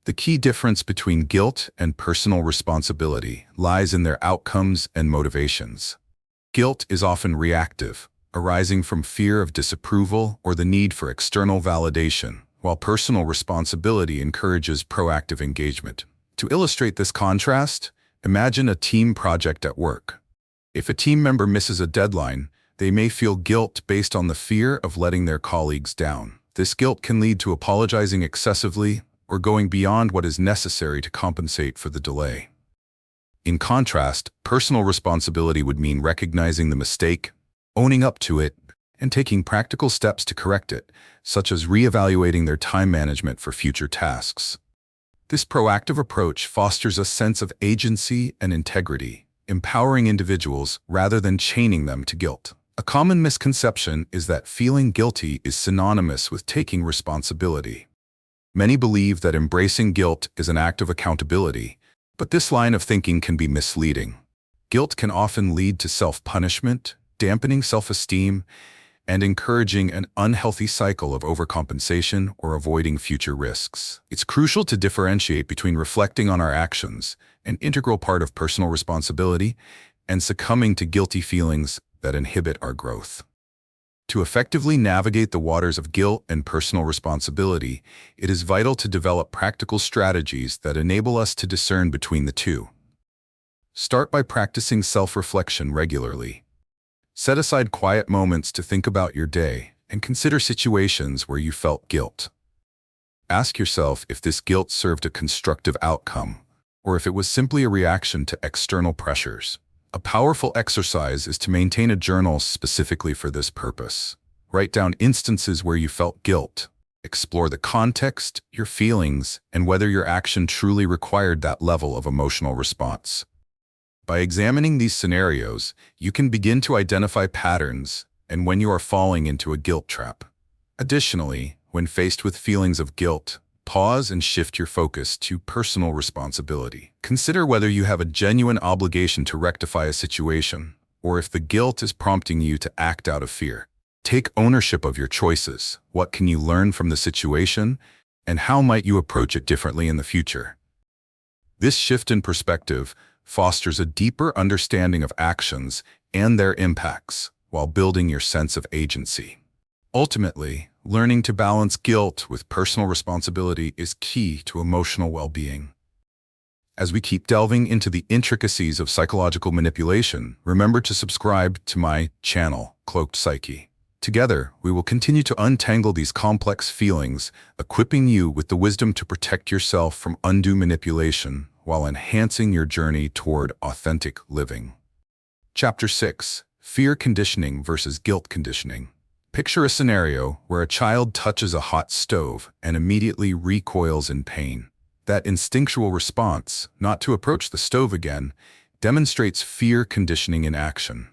The key difference between guilt and personal responsibility lies in their outcomes and motivations. Guilt is often reactive, arising from fear of disapproval or the need for external validation, while personal responsibility encourages proactive engagement. To illustrate this contrast, imagine a team project at work. If a team member misses a deadline, they may feel guilt based on the fear of letting their colleagues down. This guilt can lead to apologizing excessively or going beyond what is necessary to compensate for the delay. In contrast, personal responsibility would mean recognizing the mistake, owning up to it, and taking practical steps to correct it, such as reevaluating their time management for future tasks. This proactive approach fosters a sense of agency and integrity, empowering individuals rather than chaining them to guilt. A common misconception is that feeling guilty is synonymous with taking responsibility. Many believe that embracing guilt is an act of accountability, but this line of thinking can be misleading. Guilt can often lead to self-punishment, dampening self-esteem, and encouraging an unhealthy cycle of overcompensation or avoiding future risks. It's crucial to differentiate between reflecting on our actions, an integral part of personal responsibility, and succumbing to guilty feelings that inhibit our growth. To effectively navigate the waters of guilt and personal responsibility, it is vital to develop practical strategies that enable us to discern between the two. Start by practicing self-reflection regularly. Set aside quiet moments to think about your day and consider situations where you felt guilt. Ask yourself if this guilt served a constructive outcome, or if it was simply a reaction to external pressures. A powerful exercise is to maintain a journal specifically for this purpose. Write down instances where you felt guilt. Explore the context, your feelings, and whether your action truly required that level of emotional response. By examining these scenarios, you can begin to identify patterns and when you are falling into a guilt trap. Additionally, when faced with feelings of guilt, pause and shift your focus to personal responsibility. Consider whether you have a genuine obligation to rectify a situation, or if the guilt is prompting you to act out of fear. Take ownership of your choices. What can you learn from the situation, and how might you approach it differently in the future? This shift in perspective fosters a deeper understanding of actions and their impacts while building your sense of agency. Ultimately, learning to balance guilt with personal responsibility is key to emotional well-being. As we keep delving into the intricacies of psychological manipulation, remember to subscribe to my channel, Cloaked Psyche. Together, we will continue to untangle these complex feelings, equipping you with the wisdom to protect yourself from undue manipulation while enhancing your journey toward authentic living. Chapter 6: Fear Conditioning versus Guilt Conditioning. Picture a scenario where a child touches a hot stove and immediately recoils in pain. That instinctual response, not to approach the stove again, demonstrates fear conditioning in action.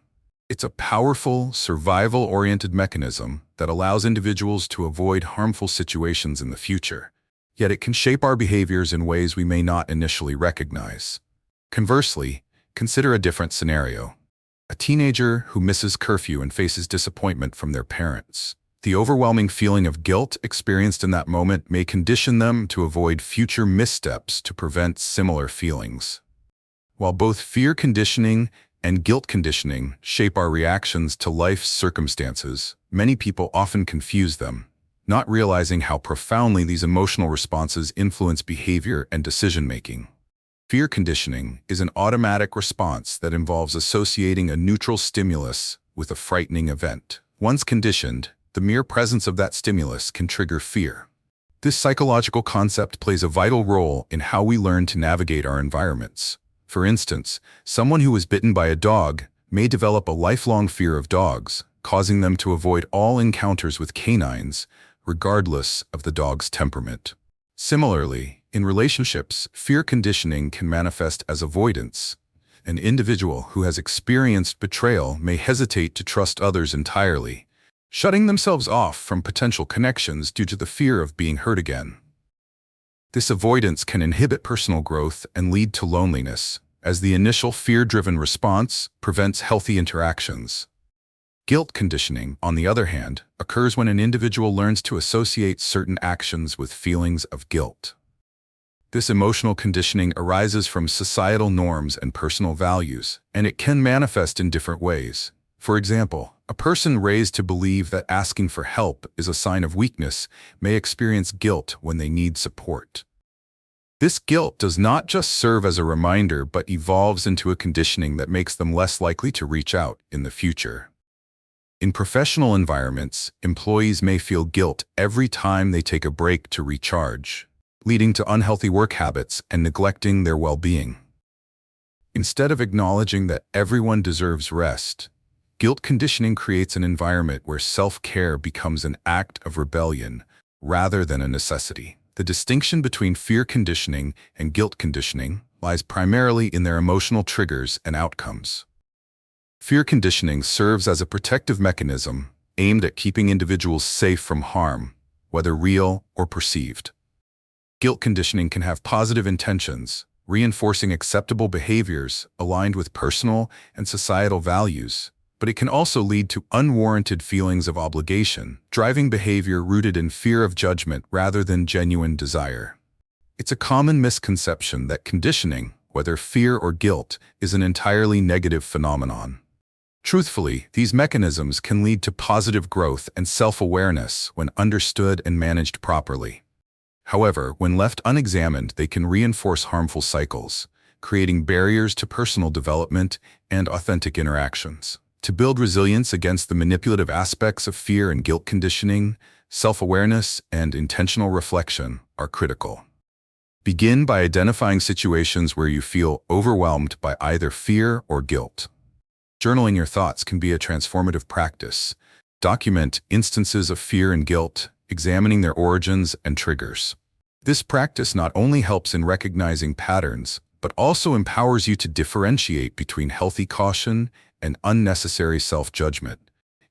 It's a powerful, survival-oriented mechanism that allows individuals to avoid harmful situations in the future. Yet it can shape our behaviors in ways we may not initially recognize. Conversely, consider a different scenario. A teenager who misses curfew and faces disappointment from their parents. The overwhelming feeling of guilt experienced in that moment may condition them to avoid future missteps to prevent similar feelings. While both fear conditioning and guilt conditioning shape our reactions to life's circumstances, many people often confuse them, not realizing how profoundly these emotional responses influence behavior and decision-making. Fear conditioning is an automatic response that involves associating a neutral stimulus with a frightening event. Once conditioned, the mere presence of that stimulus can trigger fear. This psychological concept plays a vital role in how we learn to navigate our environments. For instance, someone who is bitten by a dog may develop a lifelong fear of dogs, causing them to avoid all encounters with canines, regardless of the dog's temperament. Similarly, in relationships, fear conditioning can manifest as avoidance. An individual who has experienced betrayal may hesitate to trust others entirely, shutting themselves off from potential connections due to the fear of being hurt again. This avoidance can inhibit personal growth and lead to loneliness, as the initial fear-driven response prevents healthy interactions. Guilt conditioning, on the other hand, occurs when an individual learns to associate certain actions with feelings of guilt. This emotional conditioning arises from societal norms and personal values, and it can manifest in different ways. For example, a person raised to believe that asking for help is a sign of weakness may experience guilt when they need support. This guilt does not just serve as a reminder but evolves into a conditioning that makes them less likely to reach out in the future. In professional environments, employees may feel guilt every time they take a break to recharge, leading to unhealthy work habits and neglecting their well-being. Instead of acknowledging that everyone deserves rest, guilt conditioning creates an environment where self-care becomes an act of rebellion rather than a necessity. The distinction between fear conditioning and guilt conditioning lies primarily in their emotional triggers and outcomes. Fear conditioning serves as a protective mechanism aimed at keeping individuals safe from harm, whether real or perceived. Guilt conditioning can have positive intentions, reinforcing acceptable behaviors aligned with personal and societal values. But it can also lead to unwarranted feelings of obligation, driving behavior rooted in fear of judgment rather than genuine desire. It's a common misconception that conditioning, whether fear or guilt, is an entirely negative phenomenon. Truthfully, these mechanisms can lead to positive growth and self-awareness when understood and managed properly. However, when left unexamined, they can reinforce harmful cycles, creating barriers to personal development and authentic interactions. To build resilience against the manipulative aspects of fear and guilt conditioning, self-awareness and intentional reflection are critical. Begin by identifying situations where you feel overwhelmed by either fear or guilt. Journaling your thoughts can be a transformative practice. Document instances of fear and guilt, examining their origins and triggers. This practice not only helps in recognizing patterns, but also empowers you to differentiate between healthy caution and unnecessary self-judgment,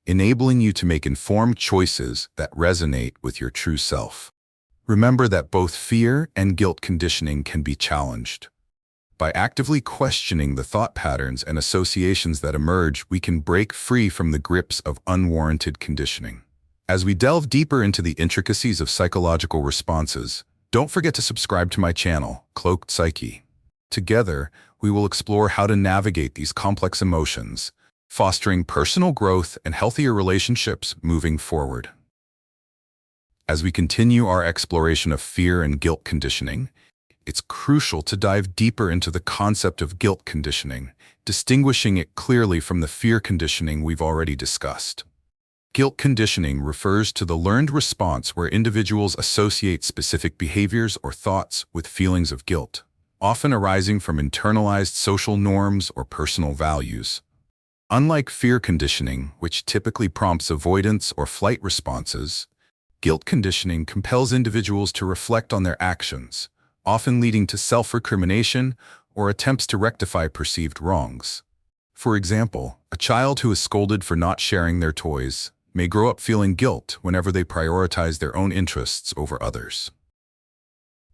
enabling you to make informed choices that resonate with your true self. Remember that both fear and guilt conditioning can be challenged. By actively questioning the thought patterns and associations that emerge, we can break free from the grips of unwarranted conditioning. As we delve deeper into the intricacies of psychological responses, don't forget to subscribe to my channel, Cloaked Psyche. Together, we will explore how to navigate these complex emotions, fostering personal growth and healthier relationships moving forward. As we continue our exploration of fear and guilt conditioning, it's crucial to dive deeper into the concept of guilt conditioning, distinguishing it clearly from the fear conditioning we've already discussed. Guilt conditioning refers to the learned response where individuals associate specific behaviors or thoughts with feelings of guilt, often arising from internalized social norms or personal values. Unlike fear conditioning, which typically prompts avoidance or flight responses, guilt conditioning compels individuals to reflect on their actions, often leading to self-recrimination or attempts to rectify perceived wrongs. For example, a child who is scolded for not sharing their toys may grow up feeling guilt whenever they prioritize their own interests over others.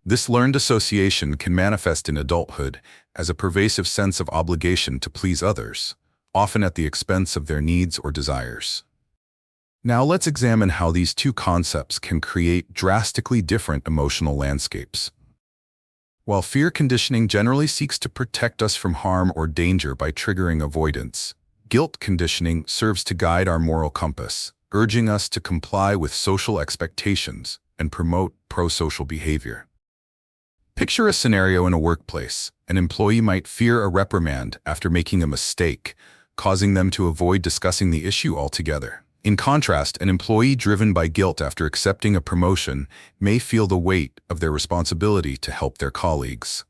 This learned association can manifest in adulthood as a pervasive sense of obligation to please others, often at the expense of their needs or desires. Now let's examine how these two concepts can create drastically different emotional landscapes. While fear conditioning generally seeks to protect us from harm or danger by triggering avoidance, guilt conditioning serves to guide our moral compass, urging us to comply with social expectations and promote pro-social behavior. Picture a scenario in a workplace. An employee might fear a reprimand after making a mistake, causing them to avoid discussing the issue altogether. In contrast, an employee driven by guilt after accepting a promotion may feel the weight of their responsibility to help their colleagues.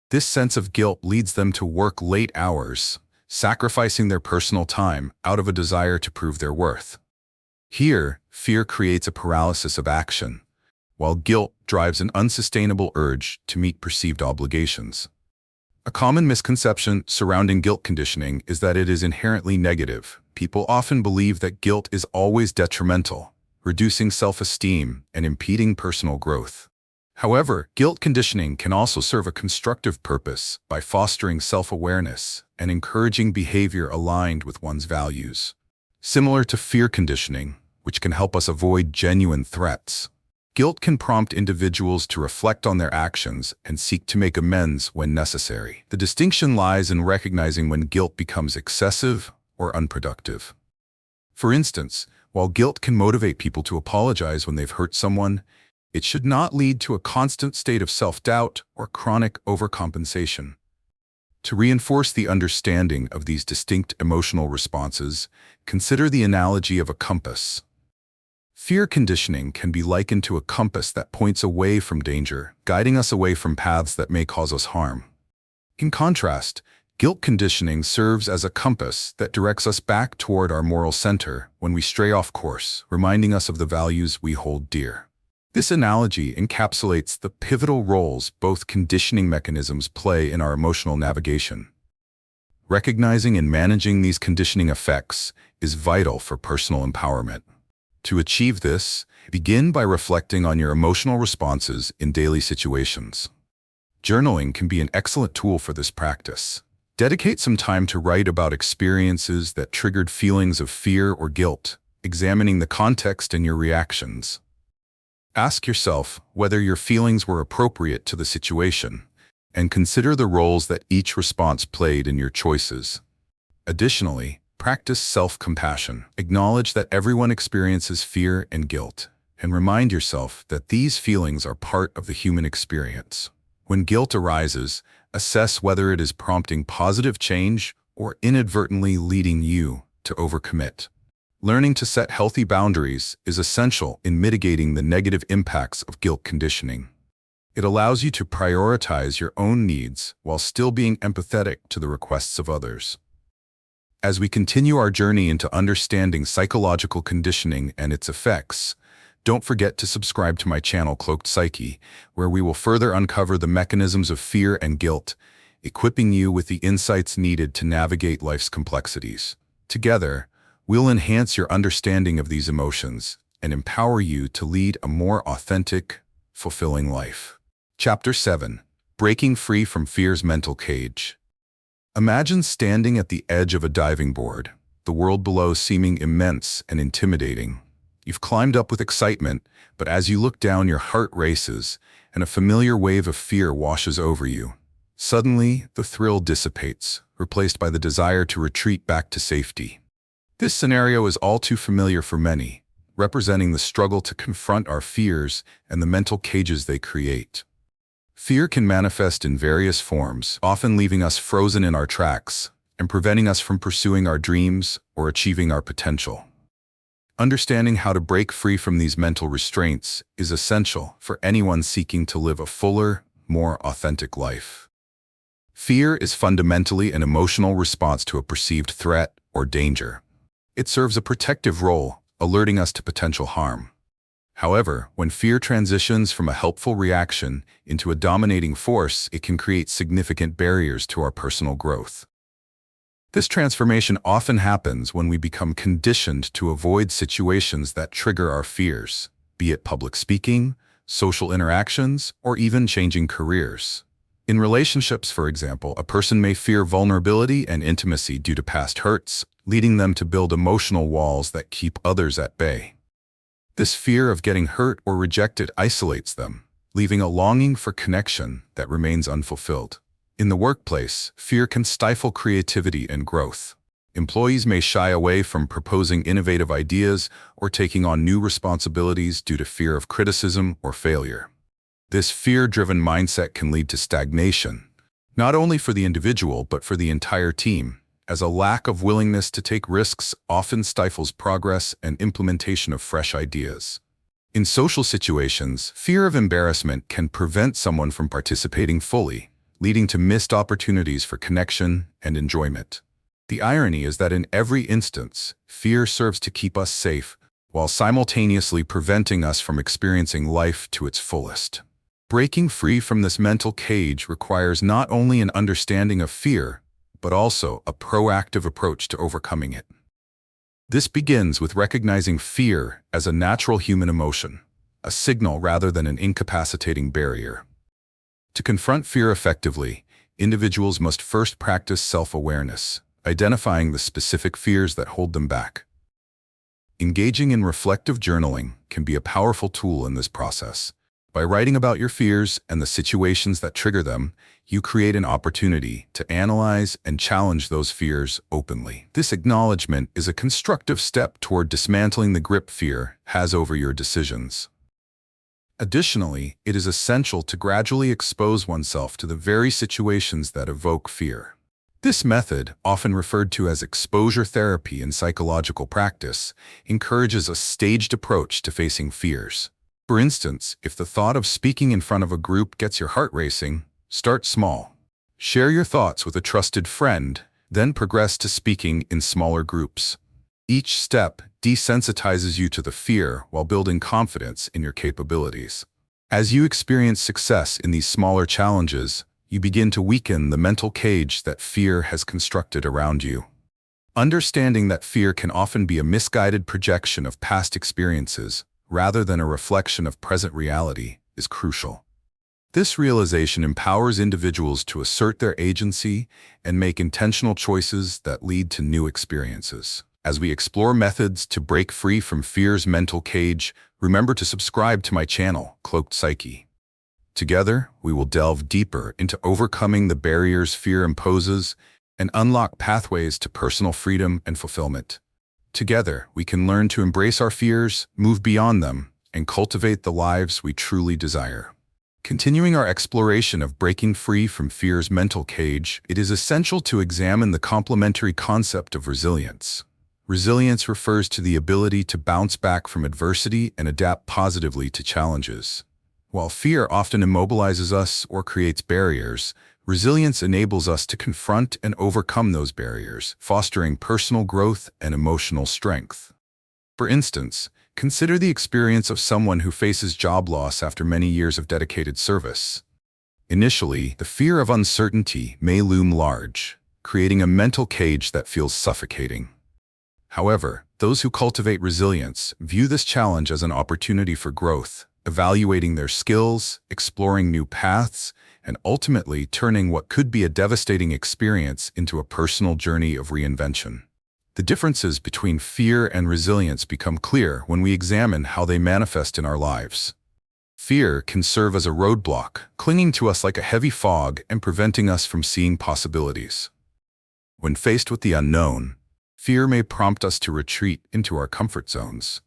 This sense of guilt leads them to work late hours, sacrificing their personal time out of a desire to prove their worth. Here, fear creates a paralysis of action, while guilt drives an unsustainable urge to meet perceived obligations. A common misconception surrounding guilt conditioning is that it is inherently negative. People often believe that guilt is always detrimental, reducing self-esteem and impeding personal growth. However, guilt conditioning can also serve a constructive purpose by fostering self-awareness and encouraging behavior aligned with one's values. Similar to fear conditioning, which can help us avoid genuine threats, guilt can prompt individuals to reflect on their actions and seek to make amends when necessary. The distinction lies in recognizing when guilt becomes excessive or unproductive. For instance, while guilt can motivate people to apologize when they've hurt someone, it should not lead to a constant state of self-doubt or chronic overcompensation. To reinforce the understanding of these distinct emotional responses, consider the analogy of a compass. Fear conditioning can be likened to a compass that points away from danger, guiding us away from paths that may cause us harm. In contrast, guilt conditioning serves as a compass that directs us back toward our moral center when we stray off course, reminding us of the values we hold dear. This analogy encapsulates the pivotal roles both conditioning mechanisms play in our emotional navigation. Recognizing and managing these conditioning effects is vital for personal empowerment. To achieve this, begin by reflecting on your emotional responses in daily situations. Journaling can be an excellent tool for this practice. Dedicate some time to write about experiences that triggered feelings of fear or guilt, examining the context and your reactions. Ask yourself whether your feelings were appropriate to the situation, and consider the roles that each response played in your choices. Additionally, practice self-compassion. Acknowledge that everyone experiences fear and guilt, and remind yourself that these feelings are part of the human experience. When guilt arises, assess whether it is prompting positive change or inadvertently leading you to overcommit. Learning to set healthy boundaries is essential in mitigating the negative impacts of guilt conditioning. It allows you to prioritize your own needs while still being empathetic to the requests of others. As we continue our journey into understanding psychological conditioning and its effects, don't forget to subscribe to my channel Cloaked Psyche, where we will further uncover the mechanisms of fear and guilt, equipping you with the insights needed to navigate life's complexities. Together, we'll enhance your understanding of these emotions and empower you to lead a more authentic, fulfilling life. Chapter 7. Breaking Free from Fear's Mental Cage. Imagine standing at the edge of a diving board, the world below seeming immense and intimidating. You've climbed up with excitement, but as you look down, your heart races, and a familiar wave of fear washes over you. Suddenly, the thrill dissipates, replaced by the desire to retreat back to safety. This scenario is all too familiar for many, representing the struggle to confront our fears and the mental cages they create. Fear can manifest in various forms, often leaving us frozen in our tracks and preventing us from pursuing our dreams or achieving our potential. Understanding how to break free from these mental restraints is essential for anyone seeking to live a fuller, more authentic life. Fear is fundamentally an emotional response to a perceived threat or danger. It serves a protective role, alerting us to potential harm. However, when fear transitions from a helpful reaction into a dominating force, it can create significant barriers to our personal growth. This transformation often happens when we become conditioned to avoid situations that trigger our fears, be it public speaking, social interactions, or even changing careers. In relationships, for example, a person may fear vulnerability and intimacy due to past hurts, leading them to build emotional walls that keep others at bay. This fear of getting hurt or rejected isolates them, leaving a longing for connection that remains unfulfilled. In the workplace, fear can stifle creativity and growth. Employees may shy away from proposing innovative ideas or taking on new responsibilities due to fear of criticism or failure. This fear-driven mindset can lead to stagnation, not only for the individual but for the entire team, as a lack of willingness to take risks often stifles progress and implementation of fresh ideas. In social situations, fear of embarrassment can prevent someone from participating fully, leading to missed opportunities for connection and enjoyment. The irony is that in every instance, fear serves to keep us safe, while simultaneously preventing us from experiencing life to its fullest. Breaking free from this mental cage requires not only an understanding of fear, but also a proactive approach to overcoming it. This begins with recognizing fear as a natural human emotion, a signal rather than an incapacitating barrier. To confront fear effectively, individuals must first practice self-awareness, identifying the specific fears that hold them back. Engaging in reflective journaling can be a powerful tool in this process. By writing about your fears and the situations that trigger them, you create an opportunity to analyze and challenge those fears openly. This acknowledgement is a constructive step toward dismantling the grip fear has over your decisions. Additionally, it is essential to gradually expose oneself to the very situations that evoke fear. This method, often referred to as exposure therapy in psychological practice, encourages a staged approach to facing fears. For instance, if the thought of speaking in front of a group gets your heart racing, start small. Share your thoughts with a trusted friend, then progress to speaking in smaller groups. Each step desensitizes you to the fear while building confidence in your capabilities. As you experience success in these smaller challenges, you begin to weaken the mental cage that fear has constructed around you. Understanding that fear can often be a misguided projection of past experiences, rather than a reflection of present reality, is crucial. This realization empowers individuals to assert their agency and make intentional choices that lead to new experiences. As we explore methods to break free from fear's mental cage, remember to subscribe to my channel, Cloaked Psyche. Together, we will delve deeper into overcoming the barriers fear imposes and unlock pathways to personal freedom and fulfillment. Together, we can learn to embrace our fears, move beyond them, and cultivate the lives we truly desire. Continuing our exploration of breaking free from fear's mental cage, it is essential to examine the complementary concept of resilience. Resilience refers to the ability to bounce back from adversity and adapt positively to challenges. While fear often immobilizes us or creates barriers, resilience enables us to confront and overcome those barriers, fostering personal growth and emotional strength. For instance, consider the experience of someone who faces job loss after many years of dedicated service. Initially, the fear of uncertainty may loom large, creating a mental cage that feels suffocating. However, those who cultivate resilience view this challenge as an opportunity for growth, evaluating their skills, exploring new paths, and ultimately turning what could be a devastating experience into a personal journey of reinvention. The differences between fear and resilience become clear when we examine how they manifest in our lives. Fear can serve as a roadblock, clinging to us like a heavy fog and preventing us from seeing possibilities. When faced with the unknown, fear may prompt us to retreat into our comfort zones.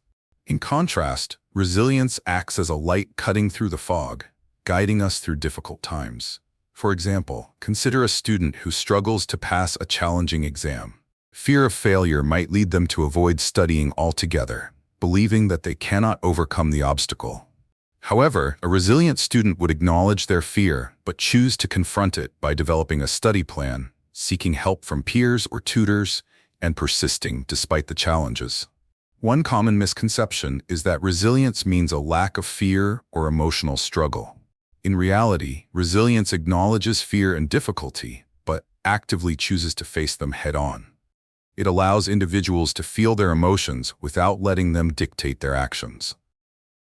In contrast, resilience acts as a light cutting through the fog, guiding us through difficult times. For example, consider a student who struggles to pass a challenging exam. Fear of failure might lead them to avoid studying altogether, believing that they cannot overcome the obstacle. However, a resilient student would acknowledge their fear but choose to confront it by developing a study plan, seeking help from peers or tutors, and persisting despite the challenges. One common misconception is that resilience means a lack of fear or emotional struggle. In reality, resilience acknowledges fear and difficulty, but actively chooses to face them head-on. It allows individuals to feel their emotions without letting them dictate their actions.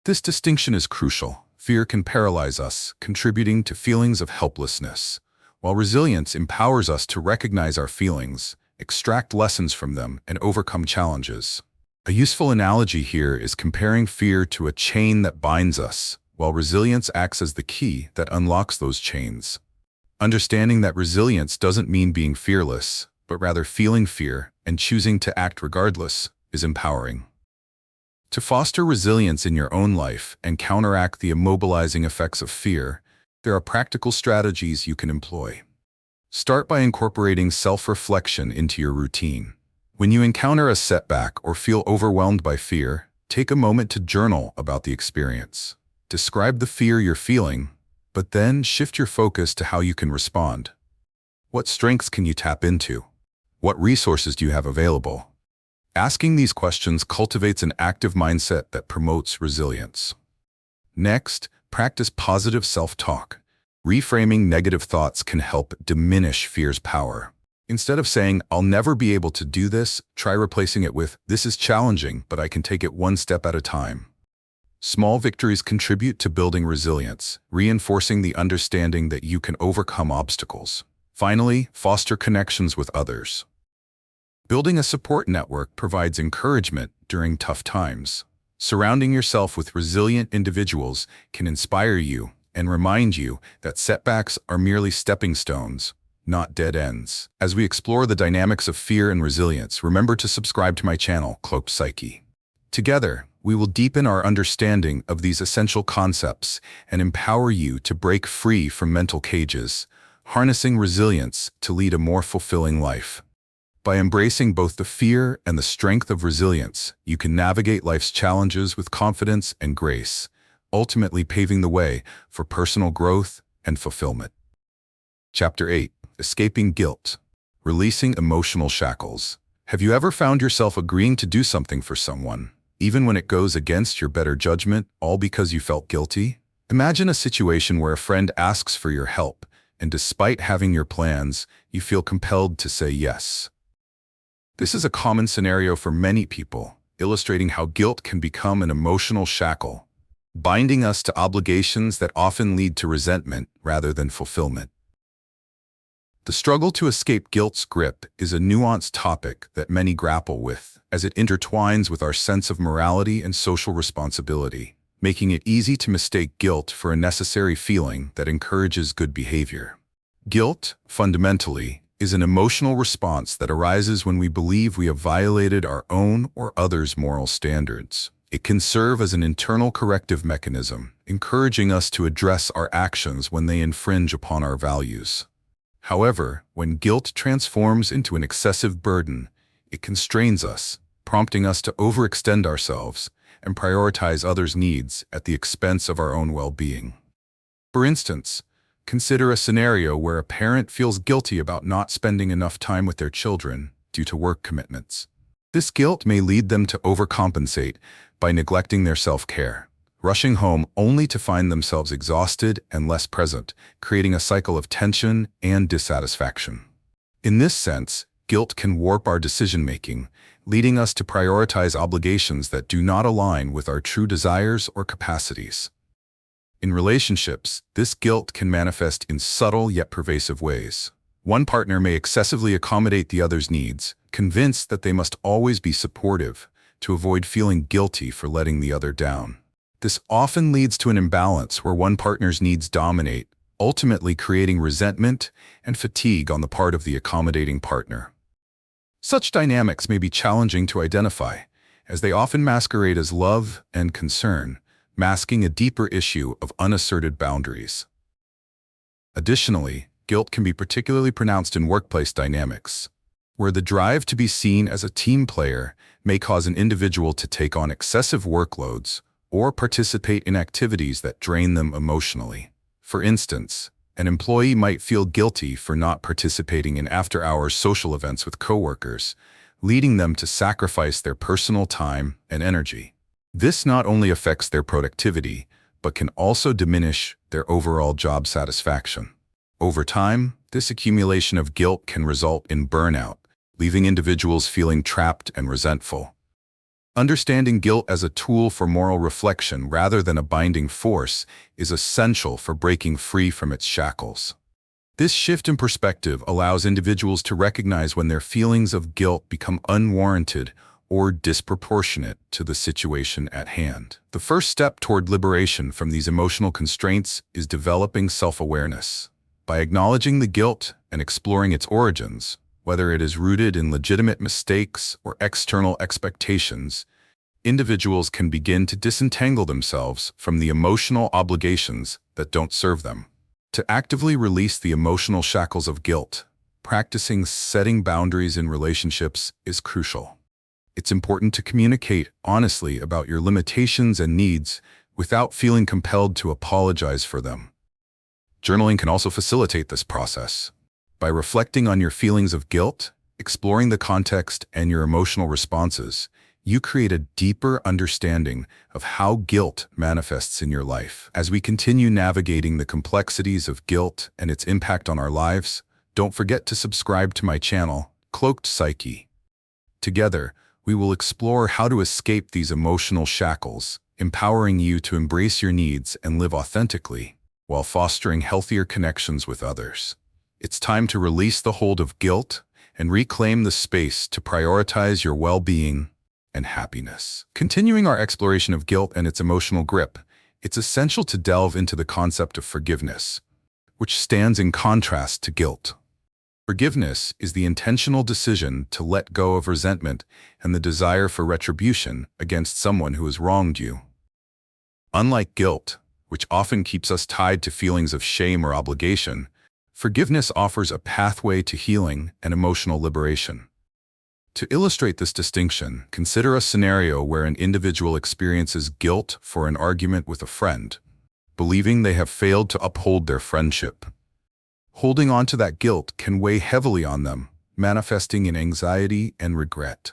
This distinction is crucial. Fear can paralyze us, contributing to feelings of helplessness, while resilience empowers us to recognize our feelings, extract lessons from them, and overcome challenges. A useful analogy here is comparing fear to a chain that binds us, while resilience acts as the key that unlocks those chains. Understanding that resilience doesn't mean being fearless, but rather feeling fear and choosing to act regardless is empowering. To foster resilience in your own life and counteract the immobilizing effects of fear, there are practical strategies you can employ. Start by incorporating self-reflection into your routine. When you encounter a setback or feel overwhelmed by fear, take a moment to journal about the experience. Describe the fear you're feeling, but then shift your focus to how you can respond. What strengths can you tap into? What resources do you have available? Asking these questions cultivates an active mindset that promotes resilience. Next, practice positive self-talk. Reframing negative thoughts can help diminish fear's power. Instead of saying, "I'll never be able to do this," try replacing it with, "This is challenging, but I can take it one step at a time." Small victories contribute to building resilience, reinforcing the understanding that you can overcome obstacles. Finally, foster connections with others. Building a support network provides encouragement during tough times. Surrounding yourself with resilient individuals can inspire you and remind you that setbacks are merely stepping stones, not dead ends. As we explore the dynamics of fear and resilience, remember to subscribe to my channel, Cloaked Psyche. Together, we will deepen our understanding of these essential concepts and empower you to break free from mental cages, harnessing resilience to lead a more fulfilling life. By embracing both the fear and the strength of resilience, you can navigate life's challenges with confidence and grace, ultimately paving the way for personal growth and fulfillment. Chapter 8. Escaping Guilt. Releasing Emotional Shackles. Have you ever found yourself agreeing to do something for someone, even when it goes against your better judgment, all because you felt guilty? Imagine a situation where a friend asks for your help, and despite having your plans, you feel compelled to say yes. This is a common scenario for many people, illustrating how guilt can become an emotional shackle. binding us to obligations that often lead to resentment rather than fulfillment. The struggle to escape guilt's grip is a nuanced topic that many grapple with, as it intertwines with our sense of morality and social responsibility, making it easy to mistake guilt for a necessary feeling that encourages good behavior. Guilt, fundamentally, is an emotional response that arises when we believe we have violated our own or others' moral standards. It can serve as an internal corrective mechanism, encouraging us to address our actions when they infringe upon our values. However, when guilt transforms into an excessive burden, it constrains us, prompting us to overextend ourselves and prioritize others' needs at the expense of our own well-being. For instance, consider a scenario where a parent feels guilty about not spending enough time with their children due to work commitments. This guilt may lead them to overcompensate by neglecting their self-care, rushing home only to find themselves exhausted and less present, creating a cycle of tension and dissatisfaction. In this sense, guilt can warp our decision-making, leading us to prioritize obligations that do not align with our true desires or capacities. In relationships, this guilt can manifest in subtle yet pervasive ways. One partner may excessively accommodate the other's needs, convinced that they must always be supportive, to avoid feeling guilty for letting the other down. This often leads to an imbalance where one partner's needs dominate, ultimately creating resentment and fatigue on the part of the accommodating partner. Such dynamics may be challenging to identify, as they often masquerade as love and concern, masking a deeper issue of unasserted boundaries. Additionally, guilt can be particularly pronounced in workplace dynamics, where the drive to be seen as a team player may cause an individual to take on excessive workloads or participate in activities that drain them emotionally. For instance, an employee might feel guilty for not participating in after-hours social events with coworkers, leading them to sacrifice their personal time and energy. This not only affects their productivity, but can also diminish their overall job satisfaction. Over time, this accumulation of guilt can result in burnout, leaving individuals feeling trapped and resentful. Understanding guilt as a tool for moral reflection rather than a binding force is essential for breaking free from its shackles. This shift in perspective allows individuals to recognize when their feelings of guilt become unwarranted or disproportionate to the situation at hand. The first step toward liberation from these emotional constraints is developing self-awareness. By acknowledging the guilt and exploring its origins, whether it is rooted in legitimate mistakes or external expectations, individuals can begin to disentangle themselves from the emotional obligations that don't serve them. To actively release the emotional shackles of guilt, practicing setting boundaries in relationships is crucial. It's important to communicate honestly about your limitations and needs without feeling compelled to apologize for them. Journaling can also facilitate this process. By reflecting on your feelings of guilt, exploring the context and your emotional responses, you create a deeper understanding of how guilt manifests in your life. As we continue navigating the complexities of guilt and its impact on our lives, don't forget to subscribe to my channel, Cloaked Psyche. Together, we will explore how to escape these emotional shackles, empowering you to embrace your needs and live authentically, while fostering healthier connections with others. It's time to release the hold of guilt and reclaim the space to prioritize your well-being and happiness. Continuing our exploration of guilt and its emotional grip, it's essential to delve into the concept of forgiveness, which stands in contrast to guilt. Forgiveness is the intentional decision to let go of resentment and the desire for retribution against someone who has wronged you. Unlike guilt, which often keeps us tied to feelings of shame or obligation, forgiveness offers a pathway to healing and emotional liberation. To illustrate this distinction, consider a scenario where an individual experiences guilt for an argument with a friend, believing they have failed to uphold their friendship. Holding on to that guilt can weigh heavily on them, manifesting in anxiety and regret.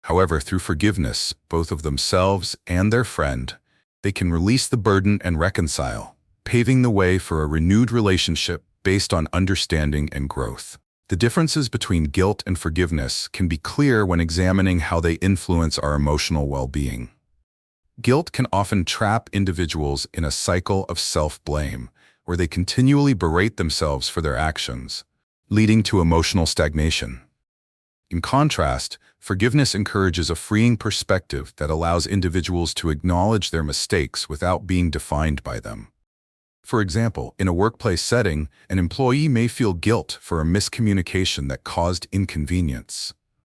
However, through forgiveness, both of themselves and their friend, they can release the burden and reconcile, paving the way for a renewed relationship based on understanding and growth. The differences between guilt and forgiveness can be clear when examining how they influence our emotional well-being. Guilt can often trap individuals in a cycle of self-blame, where they continually berate themselves for their actions, leading to emotional stagnation. In contrast, forgiveness encourages a freeing perspective that allows individuals to acknowledge their mistakes without being defined by them. For example, in a workplace setting, an employee may feel guilt for a miscommunication that caused inconvenience.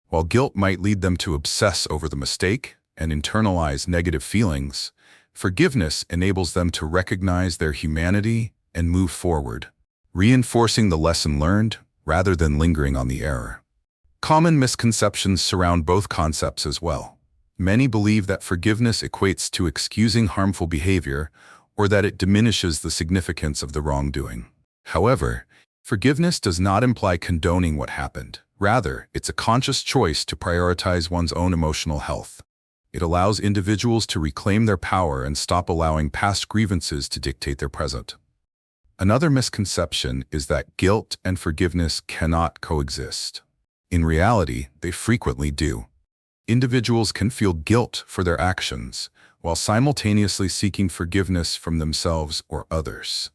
While guilt might lead them to obsess over the mistake and internalize negative feelings, forgiveness enables them to recognize their humanity and move forward, reinforcing the lesson learned rather than lingering on the error. Common misconceptions surround both concepts as well. Many believe that forgiveness equates to excusing harmful behavior or that it diminishes the significance of the wrongdoing. However, forgiveness does not imply condoning what happened. Rather, it's a conscious choice to prioritize one's own emotional health. It allows individuals to reclaim their power and stop allowing past grievances to dictate their present. Another misconception is that guilt and forgiveness cannot coexist. In reality, they frequently do. Individuals can feel guilt for their actions, while simultaneously seeking forgiveness from themselves or others.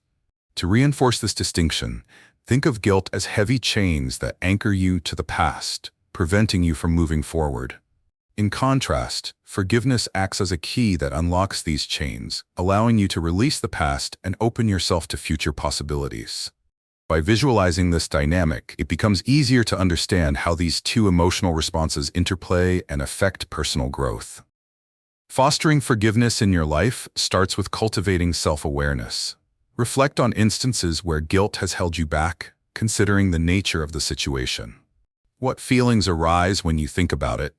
To reinforce this distinction, think of guilt as heavy chains that anchor you to the past, preventing you from moving forward. In contrast, forgiveness acts as a key that unlocks these chains, allowing you to release the past and open yourself to future possibilities. By visualizing this dynamic, it becomes easier to understand how these two emotional responses interplay and affect personal growth. Fostering forgiveness in your life starts with cultivating self-awareness. Reflect on instances where guilt has held you back, considering the nature of the situation. What feelings arise when you think about it?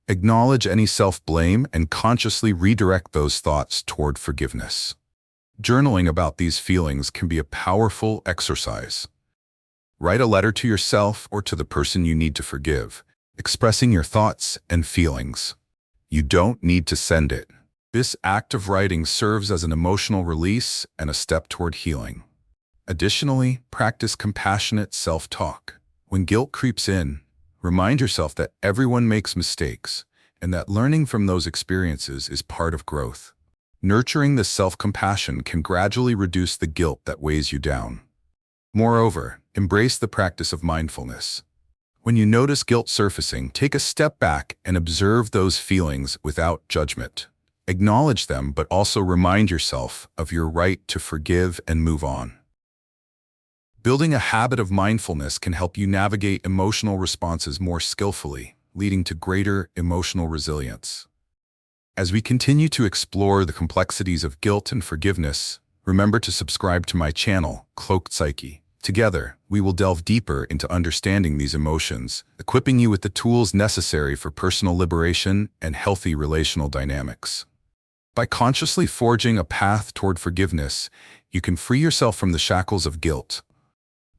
Acknowledge any self-blame and consciously redirect those thoughts toward forgiveness. Journaling about these feelings can be a powerful exercise. Write a letter to yourself or to the person you need to forgive, expressing your thoughts and feelings. You don't need to send it. This act of writing serves as an emotional release and a step toward healing. Additionally, practice compassionate self-talk. When guilt creeps in, remind yourself that everyone makes mistakes and that learning from those experiences is part of growth. Nurturing this self-compassion can gradually reduce the guilt that weighs you down. Moreover, embrace the practice of mindfulness. When you notice guilt surfacing, take a step back and observe those feelings without judgment. Acknowledge them, but also remind yourself of your right to forgive and move on. Building a habit of mindfulness can help you navigate emotional responses more skillfully, leading to greater emotional resilience. As we continue to explore the complexities of guilt and forgiveness, remember to subscribe to my channel, Cloaked Psyche. Together, we will delve deeper into understanding these emotions, equipping you with the tools necessary for personal liberation and healthy relational dynamics. By consciously forging a path toward forgiveness, you can free yourself from the shackles of guilt,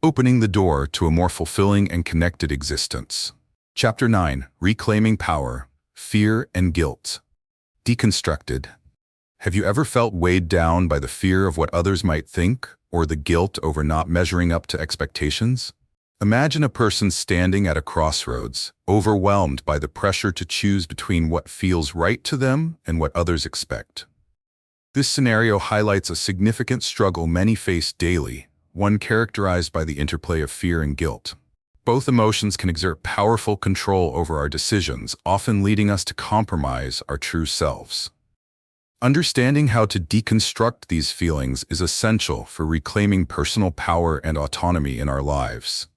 opening the door to a more fulfilling and connected existence. Chapter 9: Reclaiming Power, Fear and Guilt. Deconstructed. Have you ever felt weighed down by the fear of what others might think, or the guilt over not measuring up to expectations? Imagine a person standing at a crossroads, overwhelmed by the pressure to choose between what feels right to them and what others expect. This scenario highlights a significant struggle many face daily, one characterized by the interplay of fear and guilt. Both emotions can exert powerful control over our decisions, often leading us to compromise our true selves. Understanding how to deconstruct these feelings is essential for reclaiming personal power and autonomy in our lives.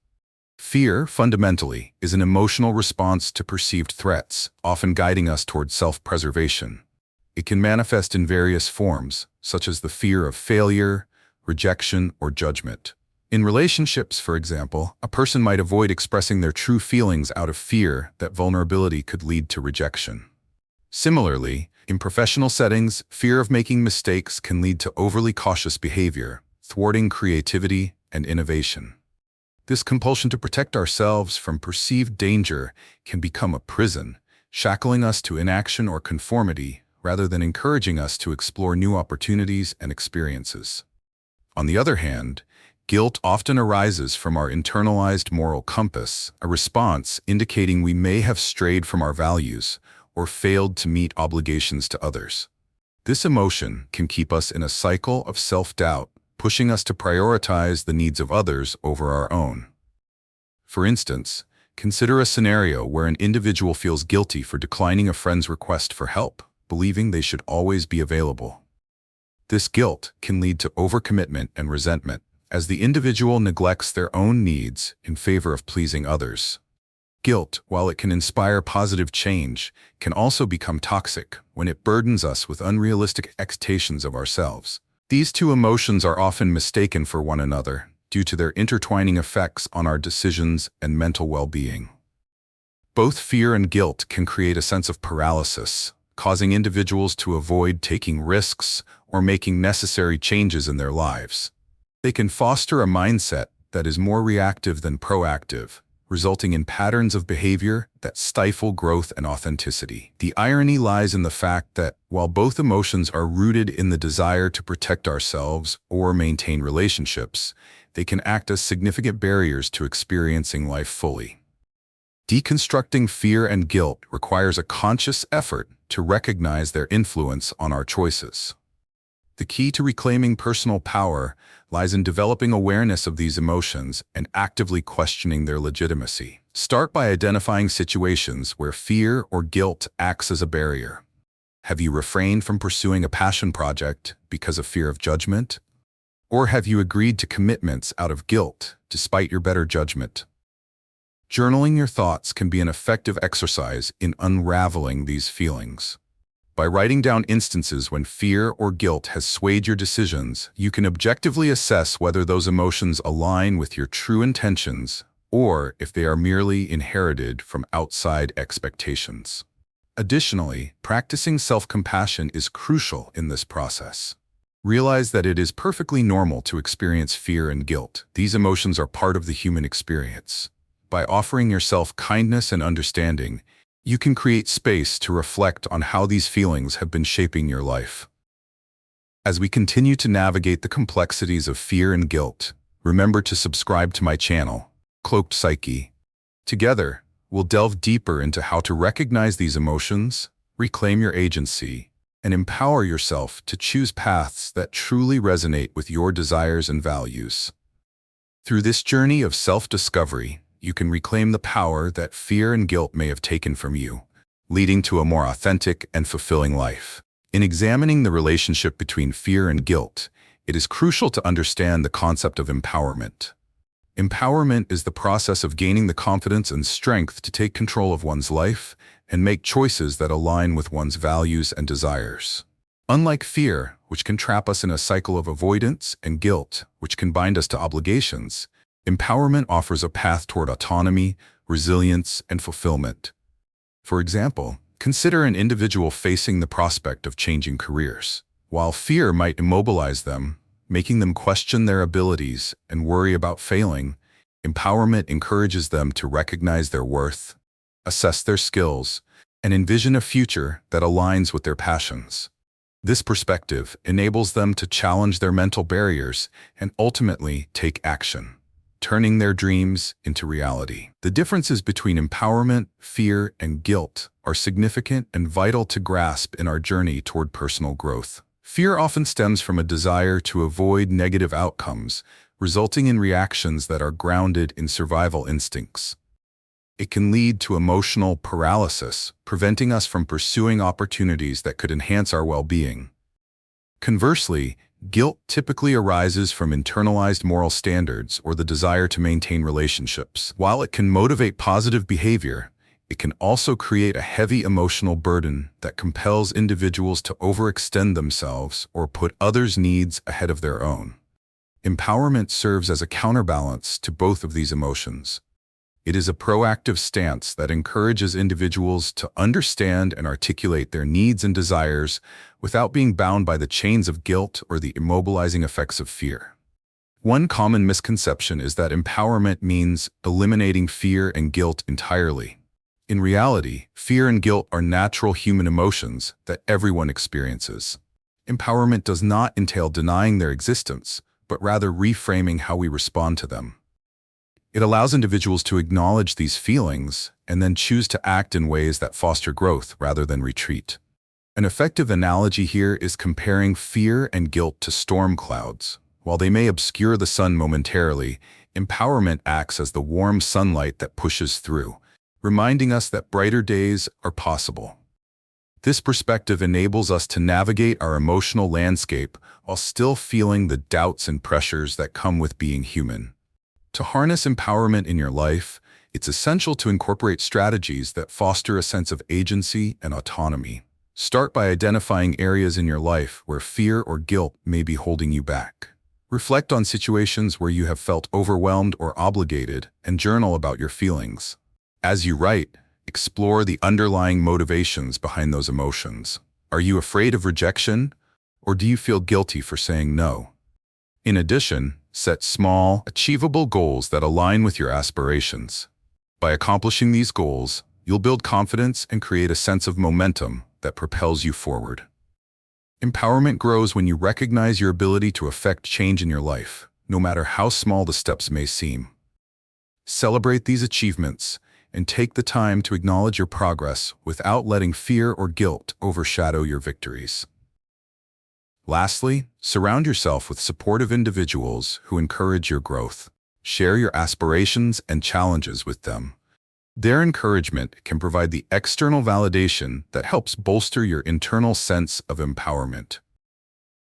Fear, fundamentally, is an emotional response to perceived threats, often guiding us towards self-preservation. It can manifest in various forms, such as the fear of failure, rejection, or judgment. In relationships, for example, a person might avoid expressing their true feelings out of fear that vulnerability could lead to rejection. Similarly, in professional settings, fear of making mistakes can lead to overly cautious behavior, thwarting creativity and innovation. This compulsion to protect ourselves from perceived danger can become a prison, shackling us to inaction or conformity rather than encouraging us to explore new opportunities and experiences. On the other hand, guilt often arises from our internalized moral compass, a response indicating we may have strayed from our values or failed to meet obligations to others. This emotion can keep us in a cycle of self-doubt, pushing us to prioritize the needs of others over our own. For instance, consider a scenario where an individual feels guilty for declining a friend's request for help, believing they should always be available. This guilt can lead to overcommitment and resentment, as the individual neglects their own needs in favor of pleasing others. Guilt, while it can inspire positive change, can also become toxic when it burdens us with unrealistic expectations of ourselves. These two emotions are often mistaken for one another due to their intertwining effects on our decisions and mental well-being. Both fear and guilt can create a sense of paralysis, causing individuals to avoid taking risks or making necessary changes in their lives. They can foster a mindset that is more reactive than proactive, resulting in patterns of behavior that stifle growth and authenticity. The irony lies in the fact that, while both emotions are rooted in the desire to protect ourselves or maintain relationships, they can act as significant barriers to experiencing life fully. Deconstructing fear and guilt requires a conscious effort to recognize their influence on our choices. The key to reclaiming personal power lies in developing awareness of these emotions and actively questioning their legitimacy. Start by identifying situations where fear or guilt acts as a barrier. Have you refrained from pursuing a passion project because of fear of judgment? Or have you agreed to commitments out of guilt despite your better judgment? Journaling your thoughts can be an effective exercise in unraveling these feelings. By writing down instances when fear or guilt has swayed your decisions, you can objectively assess whether those emotions align with your true intentions or if they are merely inherited from outside expectations. Additionally, practicing self-compassion is crucial in this process. Realize that it is perfectly normal to experience fear and guilt. These emotions are part of the human experience. By offering yourself kindness and understanding, you can create space to reflect on how these feelings have been shaping your life. As we continue to navigate the complexities of fear and guilt, remember to subscribe to my channel, Cloaked Psyche. Together, we'll delve deeper into how to recognize these emotions, reclaim your agency, and empower yourself to choose paths that truly resonate with your desires and values. Through this journey of self-discovery, you can reclaim the power that fear and guilt may have taken from you, leading to a more authentic and fulfilling life. In examining the relationship between fear and guilt, it is crucial to understand the concept of empowerment. Empowerment is the process of gaining the confidence and strength to take control of one's life and make choices that align with one's values and desires. Unlike fear, which can trap us in a cycle of avoidance, and guilt, which can bind us to obligations, empowerment offers a path toward autonomy, resilience, and fulfillment. For example, consider an individual facing the prospect of changing careers. While fear might immobilize them, making them question their abilities and worry about failing, empowerment encourages them to recognize their worth, assess their skills, and envision a future that aligns with their passions. This perspective enables them to challenge their mental barriers and ultimately take action, turning their dreams into reality. The differences between empowerment, fear, and guilt are significant and vital to grasp in our journey toward personal growth. Fear often stems from a desire to avoid negative outcomes, resulting in reactions that are grounded in survival instincts. It can lead to emotional paralysis, preventing us from pursuing opportunities that could enhance our well-being. Conversely, guilt typically arises from internalized moral standards or the desire to maintain relationships. While it can motivate positive behavior, it can also create a heavy emotional burden that compels individuals to overextend themselves or put others' needs ahead of their own. Empowerment serves as a counterbalance to both of these emotions. It is a proactive stance that encourages individuals to understand and articulate their needs and desires without being bound by the chains of guilt or the immobilizing effects of fear. One common misconception is that empowerment means eliminating fear and guilt entirely. In reality, fear and guilt are natural human emotions that everyone experiences. Empowerment does not entail denying their existence, but rather reframing how we respond to them. It allows individuals to acknowledge these feelings and then choose to act in ways that foster growth rather than retreat. An effective analogy here is comparing fear and guilt to storm clouds. While they may obscure the sun momentarily, empowerment acts as the warm sunlight that pushes through, reminding us that brighter days are possible. This perspective enables us to navigate our emotional landscape while still feeling the doubts and pressures that come with being human. To harness empowerment in your life, it's essential to incorporate strategies that foster a sense of agency and autonomy. Start by identifying areas in your life where fear or guilt may be holding you back. Reflect on situations where you have felt overwhelmed or obligated, and journal about your feelings. As you write, explore the underlying motivations behind those emotions. Are you afraid of rejection, or do you feel guilty for saying no? In addition, set small, achievable goals that align with your aspirations. By accomplishing these goals, you'll build confidence and create a sense of momentum that propels you forward. Empowerment grows when you recognize your ability to affect change in your life, no matter how small the steps may seem. Celebrate these achievements and take the time to acknowledge your progress without letting fear or guilt overshadow your victories. Lastly, surround yourself with supportive individuals who encourage your growth. Share your aspirations and challenges with them. Their encouragement can provide the external validation that helps bolster your internal sense of empowerment.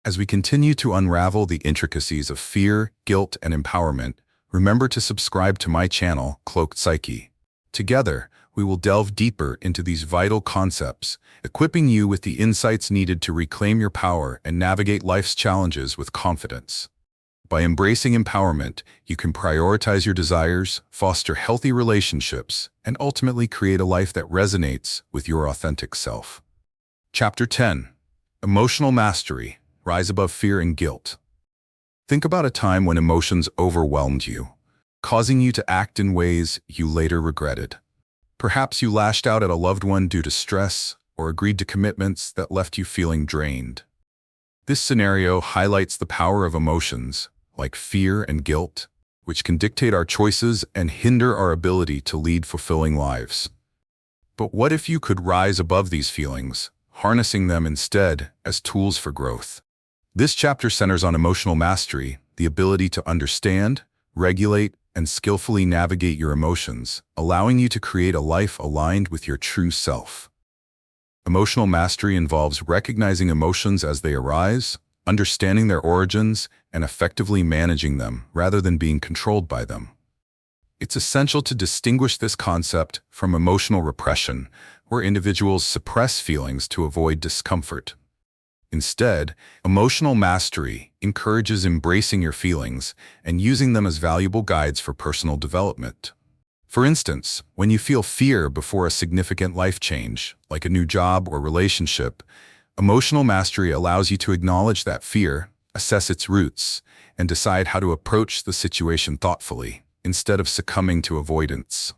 As we continue to unravel the intricacies of fear, guilt, and empowerment, remember to subscribe to my channel, Cloaked Psyche. Together, we will delve deeper into these vital concepts, equipping you with the insights needed to reclaim your power and navigate life's challenges with confidence. By embracing empowerment, you can prioritize your desires, foster healthy relationships, and ultimately create a life that resonates with your authentic self. Chapter 10. Emotional Mastery. Rise above fear and guilt. Think about a time when emotions overwhelmed you, causing you to act in ways you later regretted. Perhaps you lashed out at a loved one due to stress or agreed to commitments that left you feeling drained. This scenario highlights the power of emotions, like fear and guilt, which can dictate our choices and hinder our ability to lead fulfilling lives. But what if you could rise above these feelings, harnessing them instead as tools for growth? This chapter centers on emotional mastery, the ability to understand, regulate, and skillfully navigate your emotions, allowing you to create a life aligned with your true self. Emotional mastery involves recognizing emotions as they arise, understanding their origins, and effectively managing them rather than being controlled by them. It's essential to distinguish this concept from emotional repression, where individuals suppress feelings to avoid discomfort. Instead, emotional mastery encourages embracing your feelings and using them as valuable guides for personal development. For instance, when you feel fear before a significant life change, like a new job or relationship, emotional mastery allows you to acknowledge that fear, assess its roots, and decide how to approach the situation thoughtfully, instead of succumbing to avoidance.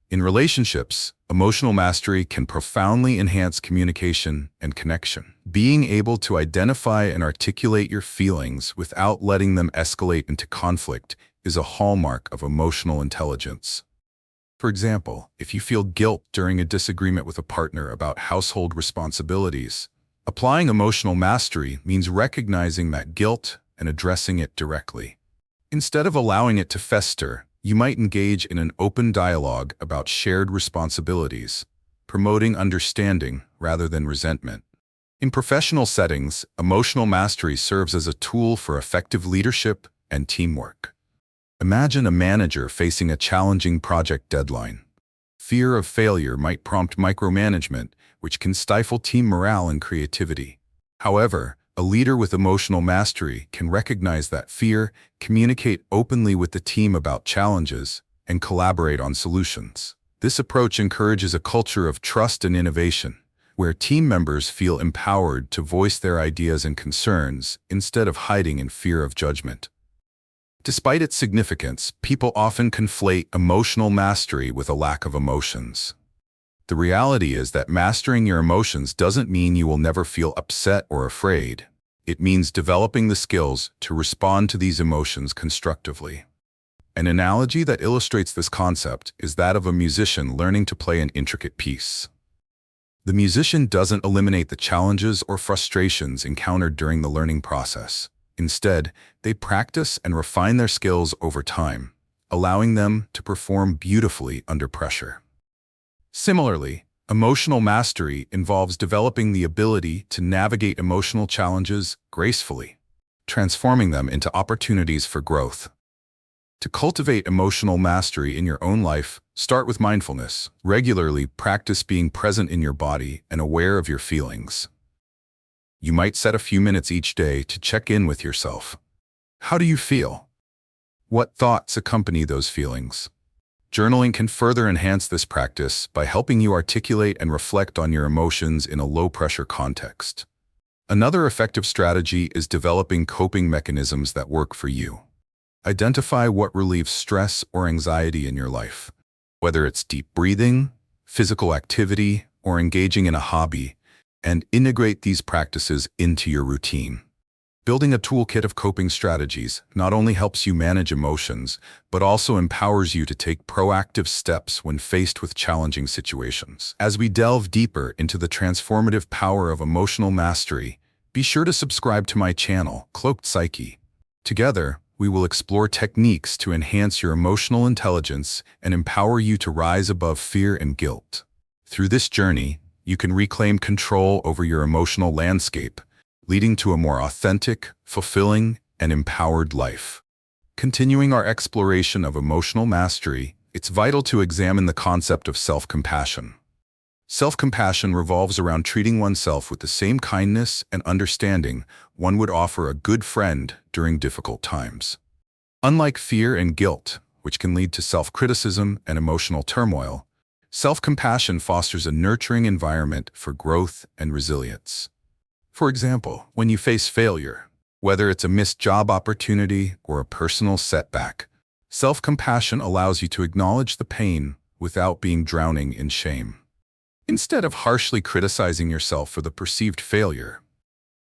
In relationships, emotional mastery can profoundly enhance communication and connection. Being able to identify and articulate your feelings without letting them escalate into conflict is a hallmark of emotional intelligence. For example, if you feel guilt during a disagreement with a partner about household responsibilities, applying emotional mastery means recognizing that guilt and addressing it directly. Instead of allowing it to fester, you might engage in an open dialogue about shared responsibilities, promoting understanding rather than resentment. In professional settings, emotional mastery serves as a tool for effective leadership and teamwork. Imagine a manager facing a challenging project deadline. Fear of failure might prompt micromanagement, which can stifle team morale and creativity. However, a leader with emotional mastery can recognize that fear, communicate openly with the team about challenges, and collaborate on solutions. This approach encourages a culture of trust and innovation, where team members feel empowered to voice their ideas and concerns instead of hiding in fear of judgment. Despite its significance, people often conflate emotional mastery with a lack of emotions. The reality is that mastering your emotions doesn't mean you will never feel upset or afraid. It means developing the skills to respond to these emotions constructively. An analogy that illustrates this concept is that of a musician learning to play an intricate piece. The musician doesn't eliminate the challenges or frustrations encountered during the learning process. Instead, they practice and refine their skills over time, allowing them to perform beautifully under pressure. Similarly, emotional mastery involves developing the ability to navigate emotional challenges gracefully, transforming them into opportunities for growth. To cultivate emotional mastery in your own life, start with mindfulness. Regularly practice being present in your body and aware of your feelings. You might set a few minutes each day to check in with yourself. How do you feel? What thoughts accompany those feelings? Journaling can further enhance this practice by helping you articulate and reflect on your emotions in a low-pressure context. Another effective strategy is developing coping mechanisms that work for you. Identify what relieves stress or anxiety in your life. Whether it's deep breathing, physical activity, or engaging in a hobby, and integrate these practices into your routine. Building a toolkit of coping strategies not only helps you manage emotions, but also empowers you to take proactive steps when faced with challenging situations. As we delve deeper into the transformative power of emotional mastery, be sure to subscribe to my channel, Cloaked Psyche. Together, we will explore techniques to enhance your emotional intelligence and empower you to rise above fear and guilt. Through this journey, you can reclaim control over your emotional landscape, leading to a more authentic, fulfilling, and empowered life. Continuing our exploration of emotional mastery, it's vital to examine the concept of self-compassion. Self-compassion revolves around treating oneself with the same kindness and understanding one would offer a good friend during difficult times. Unlike fear and guilt, which can lead to self-criticism and emotional turmoil, self-compassion fosters a nurturing environment for growth and resilience. For example, when you face failure, whether it's a missed job opportunity or a personal setback, self-compassion allows you to acknowledge the pain without being drowning in shame. Instead of harshly criticizing yourself for the perceived failure,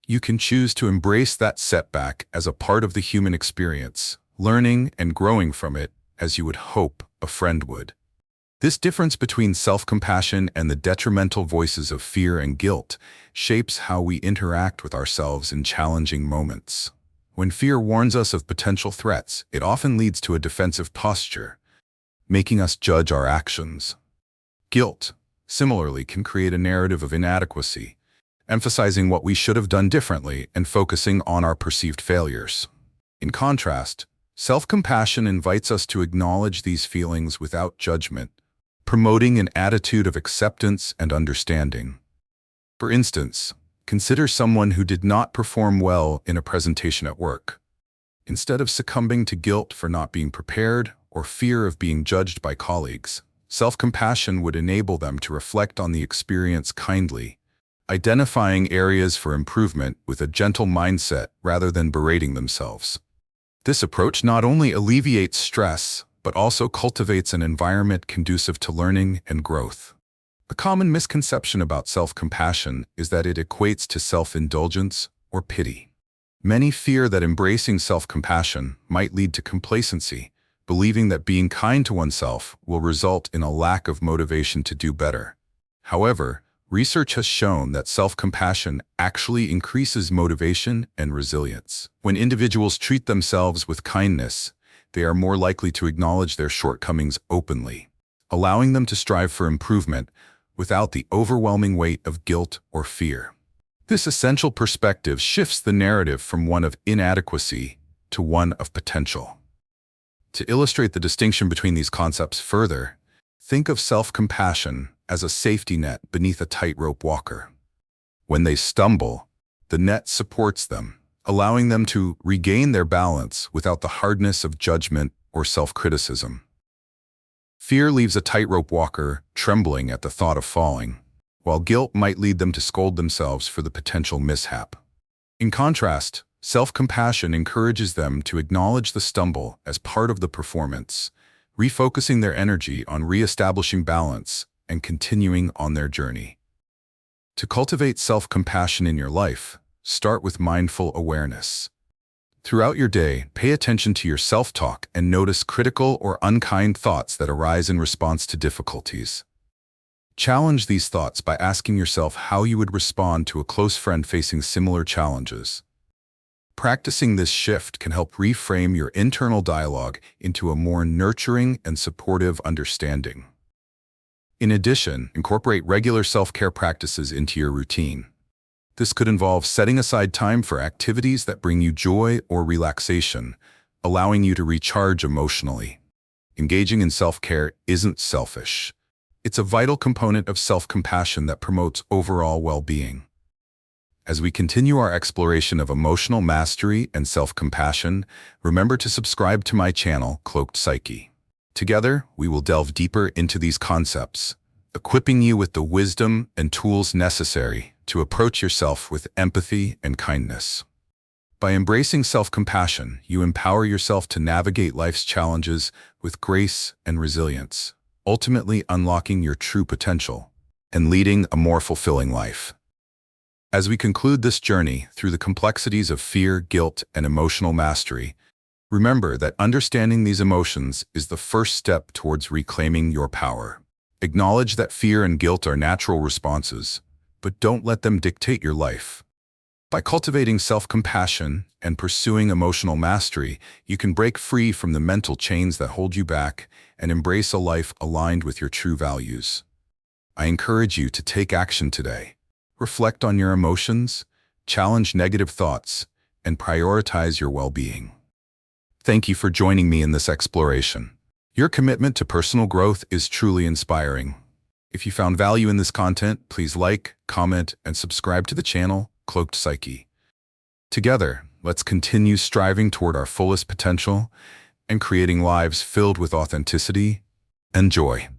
you can choose to embrace that setback as a part of the human experience, learning and growing from it as you would hope a friend would. This difference between self-compassion and the detrimental voices of fear and guilt shapes how we interact with ourselves in challenging moments. When fear warns us of potential threats, it often leads to a defensive posture, making us judge our actions. Guilt, similarly, can create a narrative of inadequacy, emphasizing what we should have done differently and focusing on our perceived failures. In contrast, self-compassion invites us to acknowledge these feelings without judgment, promoting an attitude of acceptance and understanding. For instance, consider someone who did not perform well in a presentation at work. Instead of succumbing to guilt for not being prepared or fear of being judged by colleagues, self-compassion would enable them to reflect on the experience kindly, identifying areas for improvement with a gentle mindset rather than berating themselves. This approach not only alleviates stress, but also cultivates an environment conducive to learning and growth. A common misconception about self-compassion is that it equates to self-indulgence or pity. Many fear that embracing self-compassion might lead to complacency, believing that being kind to oneself will result in a lack of motivation to do better. However, research has shown that self-compassion actually increases motivation and resilience. When individuals treat themselves with kindness, they are more likely to acknowledge their shortcomings openly, allowing them to strive for improvement without the overwhelming weight of guilt or fear. This essential perspective shifts the narrative from one of inadequacy to one of potential. To illustrate the distinction between these concepts further, think of self-compassion as a safety net beneath a tightrope walker. When they stumble, the net supports them, allowing them to regain their balance without the hardness of judgment or self-criticism. Fear leaves a tightrope walker trembling at the thought of falling, while guilt might lead them to scold themselves for the potential mishap. In contrast, self-compassion encourages them to acknowledge the stumble as part of the performance, refocusing their energy on re-establishing balance and continuing on their journey. To cultivate self-compassion in your life, start with mindful awareness. Throughout your day, pay attention to your self-talk and notice critical or unkind thoughts that arise in response to difficulties. Challenge these thoughts by asking yourself how you would respond to a close friend facing similar challenges. Practicing this shift can help reframe your internal dialogue into a more nurturing and supportive understanding. In addition, incorporate regular self-care practices into your routine. This could involve setting aside time for activities that bring you joy or relaxation, allowing you to recharge emotionally. Engaging in self-care isn't selfish. It's a vital component of self-compassion that promotes overall well-being. As we continue our exploration of emotional mastery and self-compassion, remember to subscribe to my channel, Cloaked Psyche. Together, we will delve deeper into these concepts, equipping you with the wisdom and tools necessary to approach yourself with empathy and kindness. By embracing self-compassion, you empower yourself to navigate life's challenges with grace and resilience, ultimately unlocking your true potential and leading a more fulfilling life. As we conclude this journey through the complexities of fear, guilt, and emotional mastery, remember that understanding these emotions is the first step towards reclaiming your power. Acknowledge that fear and guilt are natural responses, but don't let them dictate your life. By cultivating self-compassion and pursuing emotional mastery, you can break free from the mental chains that hold you back and embrace a life aligned with your true values. I encourage you to take action today. Reflect on your emotions, challenge negative thoughts, and prioritize your well-being. Thank you for joining me in this exploration. Your commitment to personal growth is truly inspiring. If you found value in this content, please like, comment, and subscribe to the channel, Cloaked Psyche. Together, let's continue striving toward our fullest potential and creating lives filled with authenticity and joy.